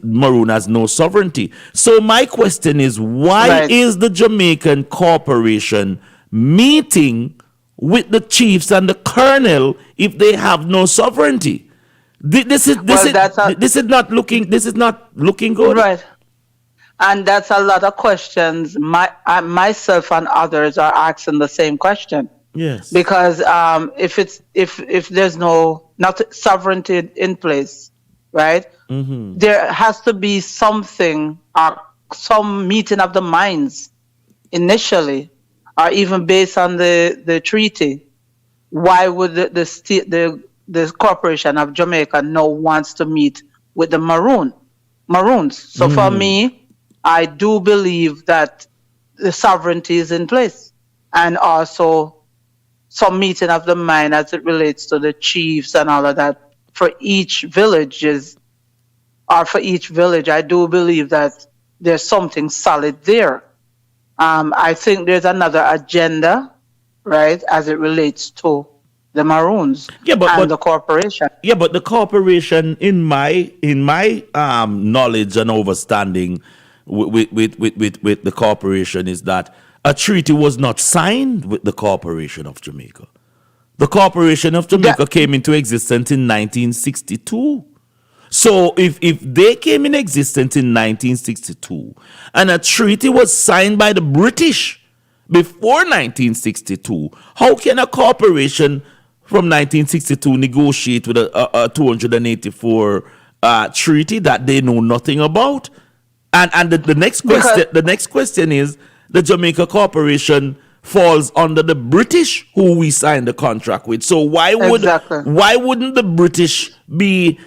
Maroon has no sovereignty. So my question is, why is the Jamaican Corporation meeting with the chiefs and the colonel if they have no sovereignty? This is not looking good. Right. And that's a lot of questions. Myself and others are asking the same question. Yes. Because if there's not sovereignty in place, right? Mm-hmm. There has to be something, some meeting of the minds initially, or even based on the treaty. Why would the Corporation of Jamaica now wants to meet with the Maroons? So for me, I do believe that the sovereignty is in place, and also some meeting of the mind as it relates to the chiefs and all of that for each village I do believe that there's something solid there. I think there's another agenda, right, as it relates to the Maroons and the corporation. Yeah, but the corporation, in my knowledge and understanding with the corporation, is that a treaty was not signed with the Corporation of Jamaica. The Corporation of Jamaica came into existence in 1962. So if they came in existence in 1962 and a treaty was signed by the British before 1962, how can a corporation from 1962 negotiate with a 284 treaty that they know nothing about? And the next question is, the Jamaica Corporation falls under the British, who we signed the contract with. So why wouldn't the British be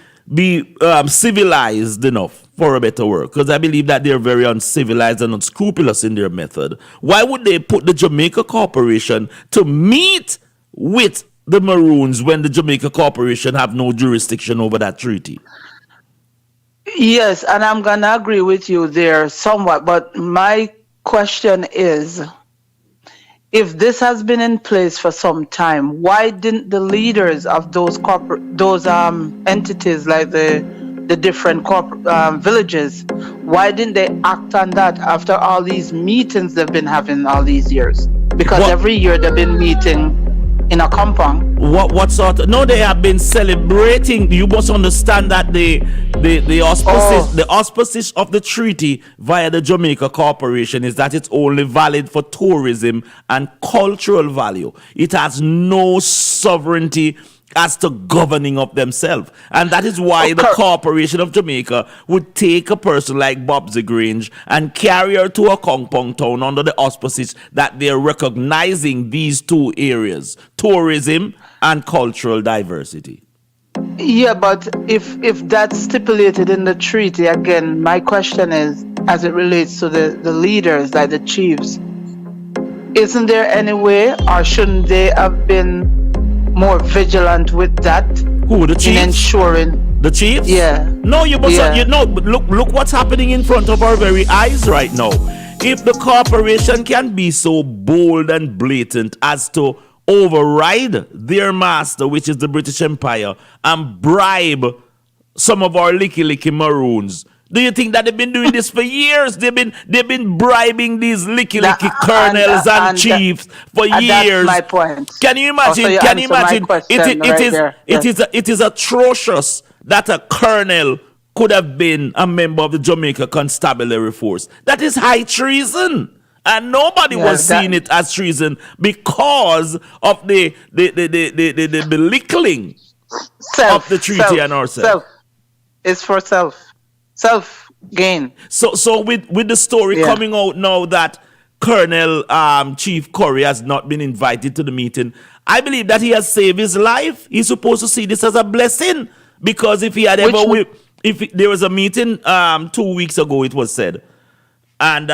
civilized enough, for a better word? Because I believe that they're very uncivilized and unscrupulous in their method. Why would they put the Jamaica Corporation to meet with the Maroons when the Jamaica Corporation have no jurisdiction over that treaty? Yes, and I'm gonna agree with you there somewhat, but my question is, if this has been in place for some time, why didn't the leaders of those entities, like the different villages, why didn't they act on that after all these meetings they've been having all these years? Because every year they've been meeting in a compound. What sort of, no, they have been celebrating. You must understand that the auspices of the treaty via the Jamaica Corporation is that it's only valid for tourism and cultural value. It has no sovereignty as to governing of themselves. And that is why the Corporation of Jamaica would take a person like Bobsy Grange and carry her to a compound town under the auspices that they're recognizing these two areas, tourism and cultural diversity. Yeah, but if that's stipulated in the treaty, again, my question is, as it relates to the leaders, like the chiefs, isn't there any way, or shouldn't they have been more vigilant with that? Who, the chiefs? In ensuring the chiefs? Yeah. No, but look what's happening in front of our very eyes right now. If the corporation can be so bold and blatant as to override their master, which is the British Empire, and bribe some of our licky Maroons, do you think that they've been doing this for years? They've been bribing these licky colonels and chiefs for years. That's my point. Can you imagine? It is atrocious that a colonel could have been a member of the Jamaica Constabulary Force. That is high treason. And nobody was seeing it as treason because of the belittling of the treaty and ourselves. It's for self gain. So with the story coming out now that Colonel Chief Curry has not been invited to the meeting, I believe that he has saved his life. He's supposed to see this as a blessing, because if he had if there was a meeting 2 weeks ago, it was said, and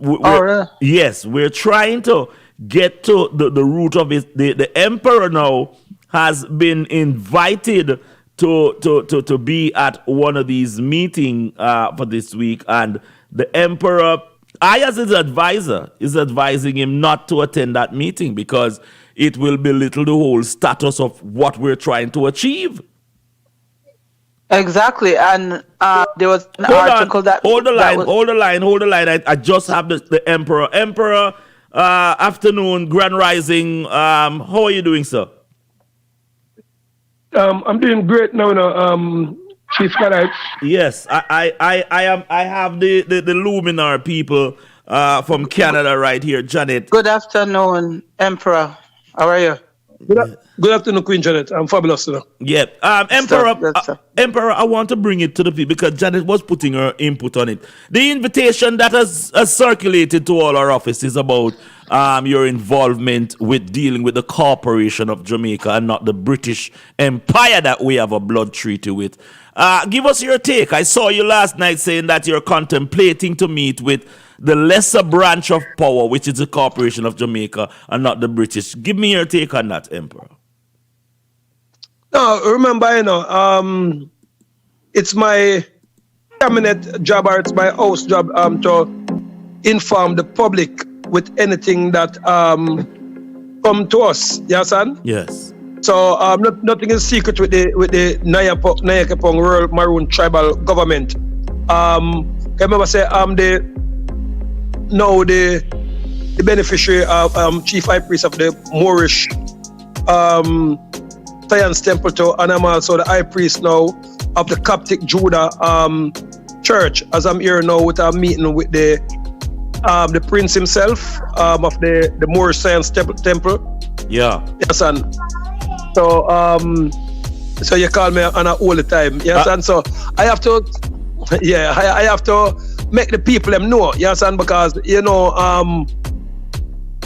really? Yes, we're trying to get to the root of it. The emperor now has been invited to be at one of these meetings for this week, and the emperor, I as his advisor, is advising him not to attend that meeting because it will belittle the whole status of what we're trying to achieve. Exactly, and there was an article that... Hold the line. I just have the emperor. Emperor, afternoon, grand rising. How are you doing, sir? I'm doing great now, Chief Kadite. Yes, I have the Luminar people from Canada right here, Janet. Good afternoon, Emperor. How are you? Good afternoon, Queen Janet. I'm fabulous, sir. Yeah, Emperor, I want to bring it to the people because Janet was putting her input on it. The invitation that has circulated to all our offices about your involvement with dealing with the Corporation of Jamaica and not the British Empire that we have a blood treaty with. Give us your take. I saw you last night saying that you're contemplating to meet with the lesser branch of power, which is the Corporation of Jamaica and not the British. Give me your take on that, Emperor. No, remember, it's my cabinet job or it's my house job to inform the public with anything that come to us. Yes, son? Yes. So nothing is secret with the Nayakepong Rural Maroon Tribal Government. Can remember say the beneficiary of Chief High Priest of the Moorish Science Temple to, and I'm also the High Priest now of the Coptic Judah Church. As I'm here now with a meeting with the Prince himself of the Moorish Science Temple. Yeah. Yes, and so you call me on all the time. Yes, and so I have to. Yeah, I have to make the people them know, yes, and because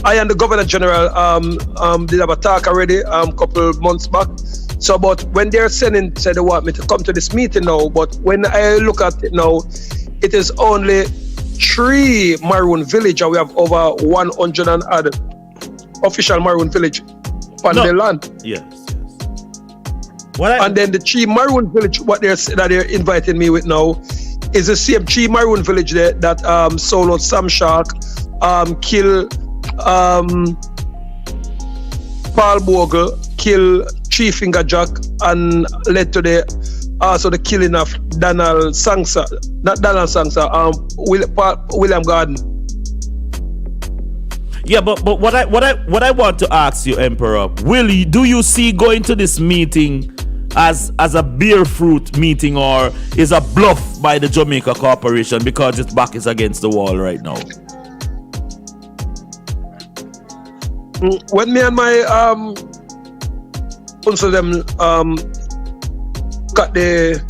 I and the Governor General did have a talk already couple months back. So, but when they're said they want me to come to this meeting now, but when I look at it now, it is only 3 Maroon village, and we have over 100 and odd official Maroon village on the land. Yes. And then the 3 Maroon village, what they're inviting me with now, is the same 3 Maroon village there that soloed Sam Shark, kill Paul Bogle, kill Chief Finger Jack, and led to the killing of Donald Sangsa, not Donald Sangsa, William Garden. Yeah, but what I want to ask you, Emperor, do you see going to this meeting as a bear fruit meeting, or is a bluff by the Jamaica Corporation because its back is against the wall right now? When me and my council them got the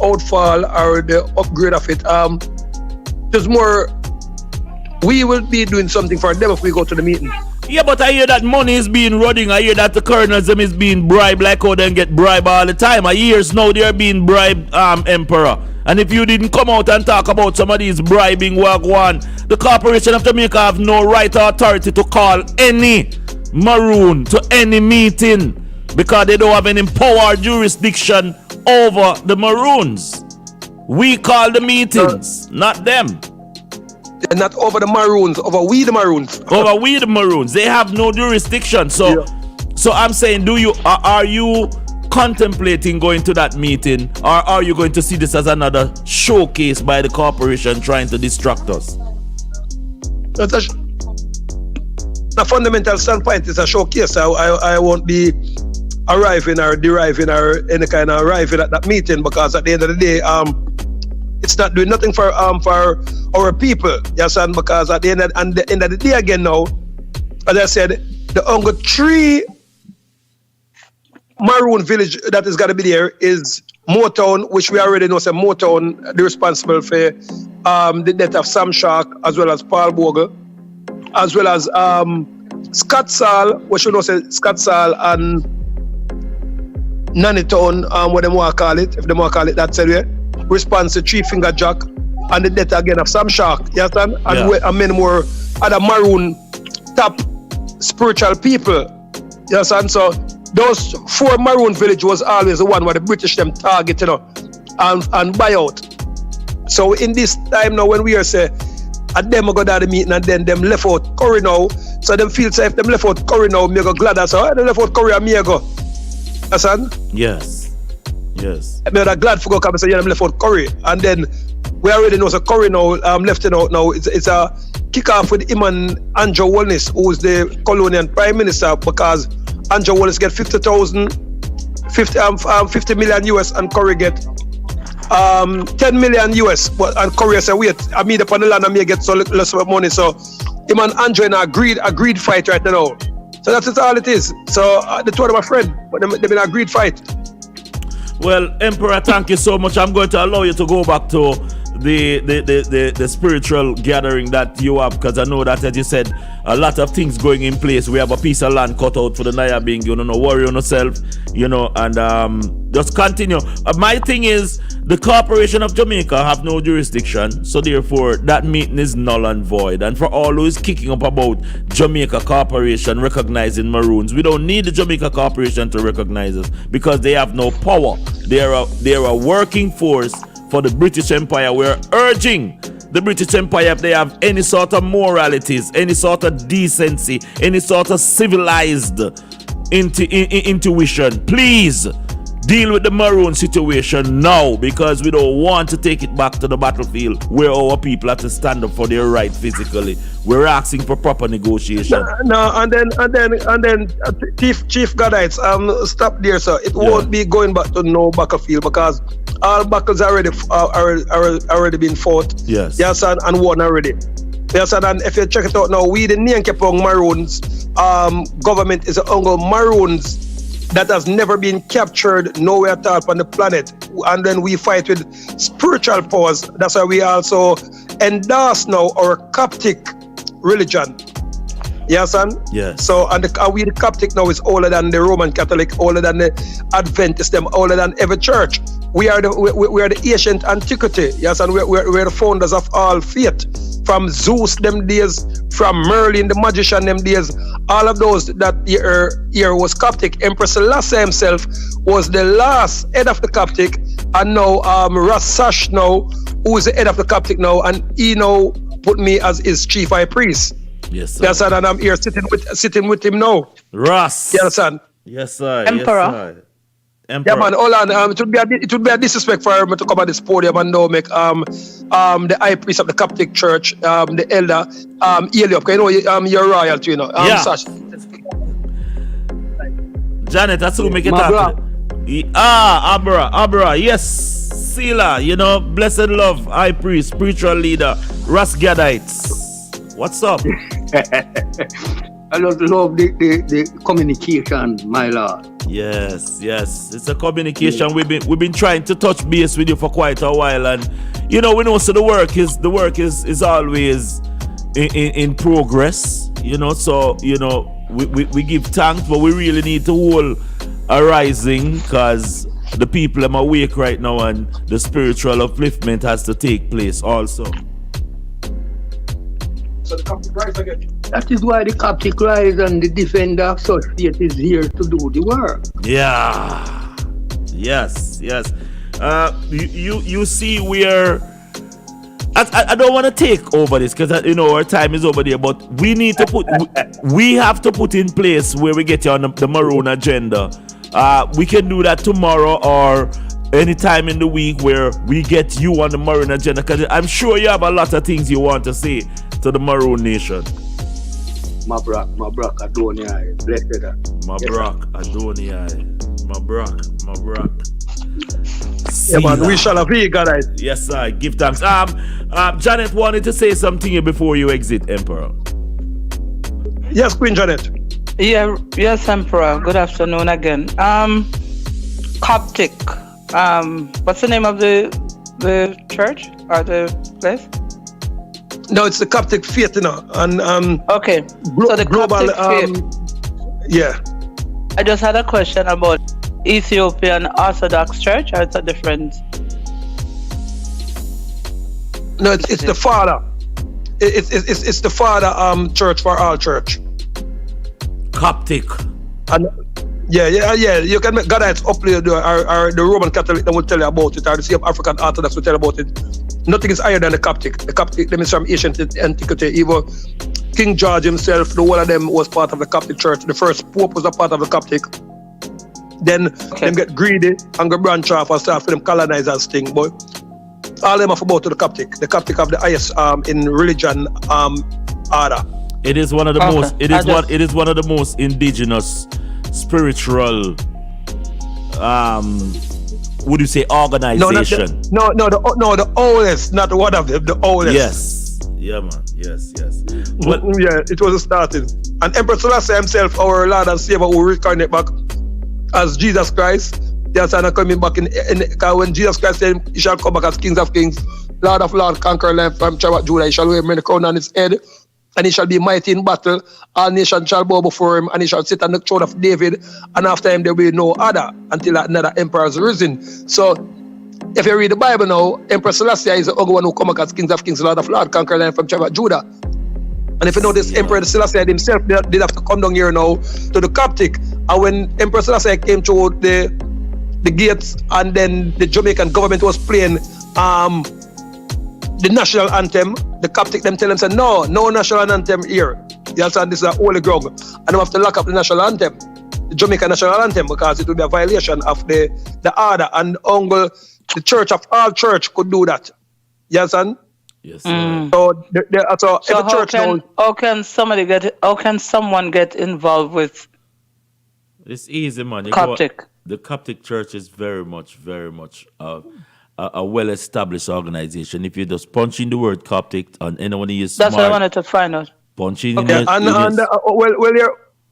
outfall or the upgrade of it, there's more. We will be doing something for them if we go to the meeting. Yeah, but I hear that money is being running. I hear that the colonels is being bribed like how they get bribed all the time. I years now they're being bribed, Emperor. And if you didn't come out and talk about some of these bribing wagwan, the Corporation of Jamaica have no right or authority to call any Maroon to any meeting because they don't have any power or jurisdiction over the Maroons. We call the meetings, not them. They're not over the Maroons, over we the Maroons. Over we the Maroons. They have no jurisdiction. So I'm saying, are you contemplating going to that meeting, or are you going to see this as another showcase by the corporation trying to distract us? The fundamental standpoint is a showcase. I won't be arriving or deriving or any kind of arriving at that meeting, because at the end of the day, it's not doing nothing for our people. Yes, and because at the end of the day again now, as I said, the only 3 Maroon village that is got to be there is Motown, which we already know. So Motown, the responsible for the death of Sam Shark, as well as Paul Bogle, as well as Scott Sall, which we know say Scott Sall and Nannytown, what they want to call it, if they want to call it that said way, response to Chief Finger Jack and the death again of Sam Shark. You understand? And many more other Maroon top spiritual people. Yes, and so those 4 Maroon village was always the one where the British them target, and buy out. So in this time now when we are say, at them go down the meeting and then them left out Curry now. So them feel say if them left out Curry now, me go glad as so they left out Curry and me go. Understand? Yes. Me are glad for go come and say yeah, them left out Curry. And then we already know so Curry now left out now. It's a kick off with him and Andrew Wallace, who's the Colonial Prime Minister, because Andrew Wallace get 50 million US and Curry get 10 million US, but and Korea say wait, I mean upon the land and me get so less money. So him and Andre in a agreed fight right now. So that's all it is. So the two of them are friends, but they've been a agreed fight. Well, Emperor, thank you so much. I'm going to allow you to go back to the spiritual gathering that you have, because I know that, as you said, a lot of things going in place. We have a piece of land cut out for the Nayabing, no worry on yourself, and just continue. My thing is, the Corporation of Jamaica have no jurisdiction, so therefore that meeting is null and void. And for all who is kicking up about Jamaica Corporation recognizing Maroons, we don't need the Jamaica Corporation to recognize us, because they have no power. They are a working force for the British Empire. We're urging the British Empire, if they have any sort of moralities, any sort of decency, any sort of civilized intuition, please deal with the Maroon situation now, because we don't want to take it back to the battlefield where our people have to stand up for their right physically. We're asking for proper negotiation. No, and then Chief Gadites, stop there, sir. It won't be going back to no battlefield, because all battles already been fought. Yes. Yes, and won already. Yes, and if you check it out now, we the Nyankepong Maroons government is a Uncle Maroons that has never been captured nowhere at all on the planet. And then we fight with spiritual powers. That's why we also endorse now our Coptic religion. Yes, son? Yes. So, and we the Coptic now is older than the Roman Catholic, older than the Adventist, them older than every church. We are the ancient antiquity. Yes, and we're the founders of all faith. From Zeus them days, from Merlin the magician them days, all of those that here was Coptic. Empress Selassie himself was the last head of the Coptic, and now Rasash now, who is the head of the Coptic now, and he now put me as his chief high priest. Yes, sir. Yes, sir, and I'm here sitting with him now. Ross. Yes, sir. Yes, sir. Emperor. Yes, sir. Emperor. Yeah, man, hold on. It would be a disrespect for him to come at this podium and now make the high priest of the Coptic Church, the elder, Eliop. You know, you're royalty, Yeah. Sash. Janet, that's who make it happen. Abra, yes. Sila, blessed love, high priest, spiritual leader, Ras Gadites. What's up? I just love the communication, my lord. Yes, it's a communication. We've been trying to touch base with you for quite a while, and we know so the work is always in progress. So we give thanks, but we really need to hold a rising, because the people are awake right now, and the spiritual upliftment has to take place also. So the Coptic rise again. That is why the Coptic rise and the defender of such faith is here to do the work. Yeah. Yes. You see, we're. I don't want to take over this, because our time is over there. But we need to we have to put in place where we get you on the Maroon agenda. We can do that tomorrow or any time in the week where we get you on the Maroon agenda, because I'm sure you have a lot of things you want to say to the Maroon Nation. Mabrak Adonai, blessed. Mabrak Adonai, Mabrak. Yeah, man, we shall have you, guys. Yes, sir. Give thanks. Janet wanted to say something here before you exit, Emperor. Yes, Queen Janet. Yeah, yes, Emperor. Good afternoon again. Coptic. What's the name of the church or the place? No, it's the Coptic faith, and okay. So the global, Coptic faith. Yeah. I just had a question about Ethiopian Orthodox Church, or it's a different? No, it's the Father. It's the Father church for all church. Coptic. And yeah. You can make Gadites upload or the Roman Catholic that will tell you about it, or the same African Orthodox will tell you about it. Nothing is higher than the Coptic. The Coptic, them is from ancient antiquity. Even King George himself, the whole of them was part of the Coptic church. The first Pope was a part of the Coptic. Then them get greedy and go branch off and start for them colonizers thing. But all them have about to the Coptic. The Coptic have the highest in religion order. It is one of the most. It is one of the most indigenous spiritual. Would you say organization? The oldest, not one of them. The oldest. Yes. Yeah, man. Yes. Well, yeah, it was a starting. And Emperor Selassie himself, our Lord and Savior, who reincarnated back as Jesus Christ. That's not coming back in when Jesus Christ said he shall come back as King of Kings, Lord of Lords, conqueror land from tribe of Judah. He shall wear the crown on his head, and he shall be mighty in battle. All nations shall bow before him, and he shall sit on the throne of David. And after him there will be no other until another emperor is risen. So, if you read the Bible now, Emperor Selassie is the only one who come back as King of Kings, Lord of Lords, conqueror land from tribe of Judah. And if you know this Emperor Selassie himself did have to come down here now to the Coptic. And when Emperor Selassie came to the gates, and then the Jamaican government was playing the national anthem, the Coptic them tell them, say, no national anthem here. You understand, this is a holy ground. And they have to lock up the national anthem, the Jamaican national anthem, because it would be a violation of the order. And only the church of all church could do that. You understand? Yes. So every church knows. How can someone get involved with It's easy, man. Coptic? The Coptic Church is very much a well-established organization. If you just punch in the word Coptic and anyone is smart, that's what I wanted to find out. Punch in. Okay,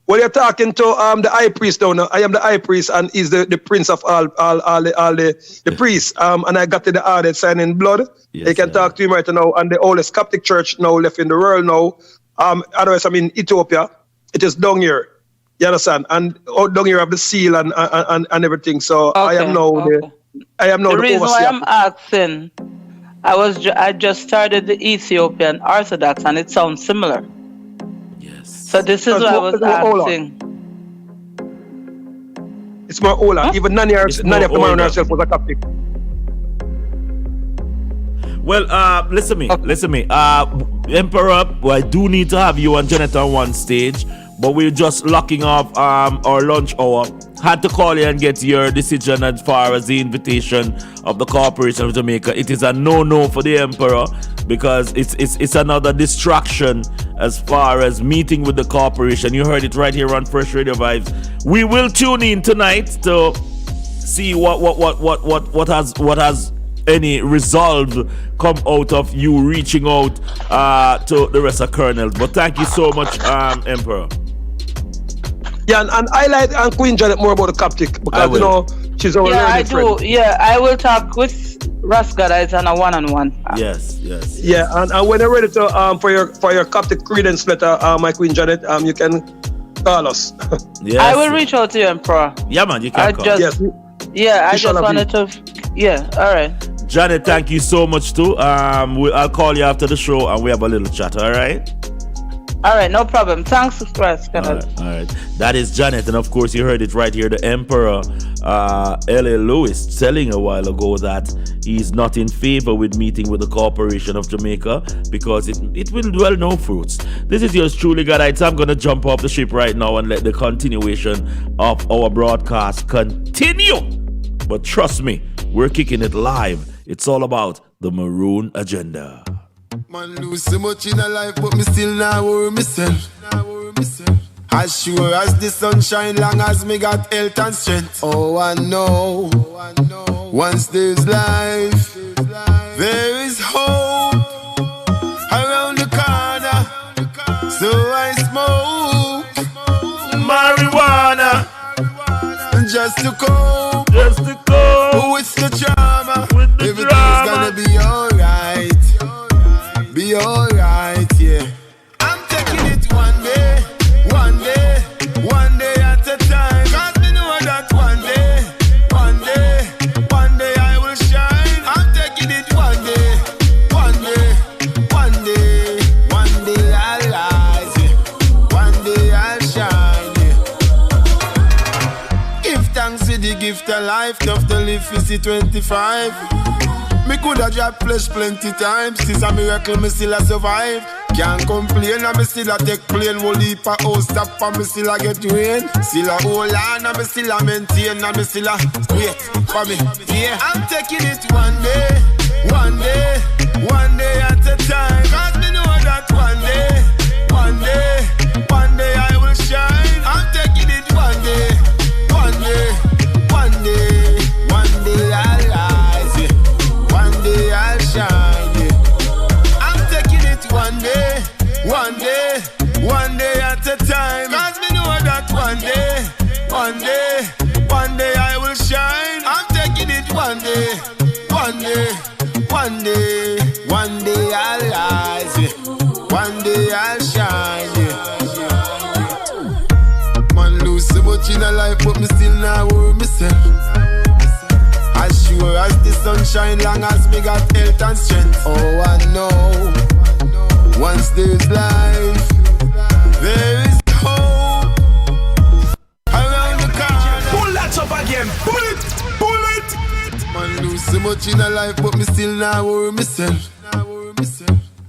you're talking to the high priest now. I am the high priest, and he's the prince of all the priests. And I got to the order sign in blood. Yes, they can talk to him right now. And the oldest Coptic church now left in the world now. Otherwise, I'm in Ethiopia. It is down here. You understand? And down here have the seal and everything. So I am now the reason why overseer. I'm asking, I just started the Ethiopian Orthodox, and it sounds similar. Yes. So this is what I was asking. It's more Ola. Even Nani of the Maroon herself was a Coptic. Well, listen to me. Emperor, I do need to have you and Janet on one stage, but we're just locking off our lunch hour. Had to call you and get your decision as far as the invitation of the Corporation of Jamaica. It is a no for the Emperor because it's another distraction as far as meeting with the corporation. You heard it right here on Fresh Radio Vibes. We will tune in tonight to see what has any resolve come out of you reaching out to the rest of Colonel. But thank you so much, Emperor. Yeah, and I like Queen Janet more about the Coptic because she's our I friend. do. Yeah, I will talk with Rasgadites on a one-on-one. Yes. Yeah, and when you're ready to for your Coptic credence letter, my Queen Janet, you can call us. Yes. I will reach out to you, Emperor. Yeah, man, you can call. Yes. Yeah, I just wanted to. Yeah, all right. Janet, thank you so much too. I'll call you after the show and we have a little chat. All right. All right, no problem. Thanks, Chris. All right. That is Janet, and of course you heard it right here. The Emperor, L.A. Lewis, telling a while ago that he's not in favor with meeting with the Corporation of Jamaica because it will dwell no fruits. This is yours truly, Gadites. I'm gonna jump off the ship right now and let the continuation of our broadcast continue. But trust me, we're kicking it live. It's all about the Maroon agenda. Man lose so much in a life, but me still not worry myself. As sure as the sun shine, long as me got health and strength. Oh, I know. Once there's life, there is hope around the corner. So I smoke marijuana just to cope with the drama. Everything's gonna be alright. Be alright, yeah. I'm taking it one day at a time. Cause me know that one day I will shine. I'm taking it one day I'll rise, yeah. One day I'll shine, yeah. life, tough to live for see 25. Me coulda drop flesh plenty times. It's a miracle me still a survive. Can't complain, and me still a take plane. Whole heap of house stop, and me still a get rain. Still a hold on, and me still a maintain, and me still a wait for me. Yeah, I'm taking it one day, one day, one day at a time. 'Cause me know that one day, one day, one day I will shine. I'm taking it one day, one day, one day, one day I'll rise. Yeah. One day I'll shine. Yeah. I'm taking it one day, one day, one day at a time. 'Cause me know that one day, one day, one day I will shine. I'm taking it one day, one day, one day, one day I'll rise. Yeah. One day I'll shine. Yeah. Man lose so much in a life, but me still not worry myself. As sure as the sunshine, long as me got health and strength. Oh, I know. Once there's life, there is hope around the corner. Pull that up again. Pull it. Pull it. Man lose so much in a life, but me still not worry myself.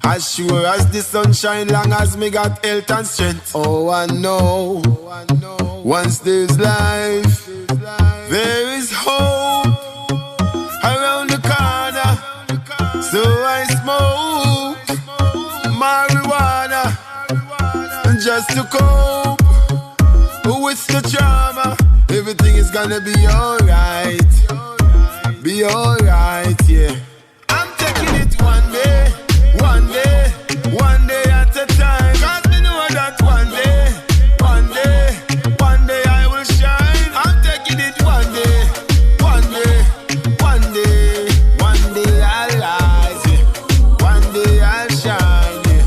As sure as the sunshine, long as me got health and strength. Oh, I know. Once there's life, there is hope around the corner. So I smoke marijuana just to cope with the drama. Everything is gonna be alright. Be alright, yeah. I'm taking it one day, one day, one day at a time. 'Cause me know that one day, one day, one day I will shine. I'm taking it one day, one day, one day, one day I'll rise. Yeah. One day I'll shine. Yeah.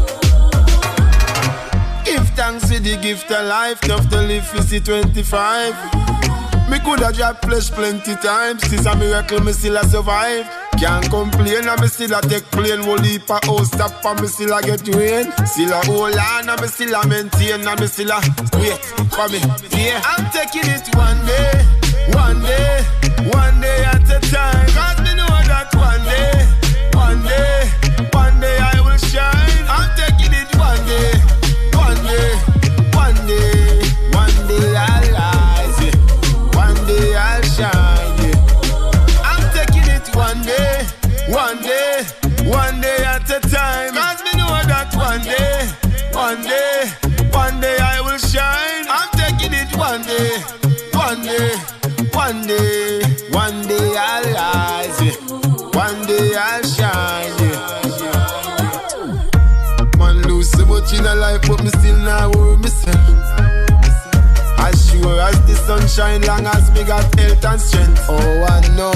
Give thanks for the gift of life, tough to live for see 25. Me coulda drop flesh plenty times. It's a miracle me still a survive. Can't complain, and me still a take plane. Whole heap of house stop, and me still a get rain. Still a hold on, and me still a maintain, and me still a wait for me. Yeah, I'm taking it one day, one day, one day at a time. 'Cause me know that one day, one day, one day I will shine. I'm taking it one day, one day, one day, one day I'll rise. Yeah. One day I'll shine. Yeah. I'm taking it one day, one day, one day at a time. 'Cause me know that one day, one day, one day I will shine. I'm taking it one day, one day, one day, one day I'll rise. Yeah. One day I'll shine. Yeah. Man lose so much in a life, but me still not worry myself. As sure as the sunshine, long as me got health and strength. Oh, I know.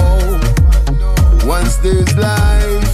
Once there's life,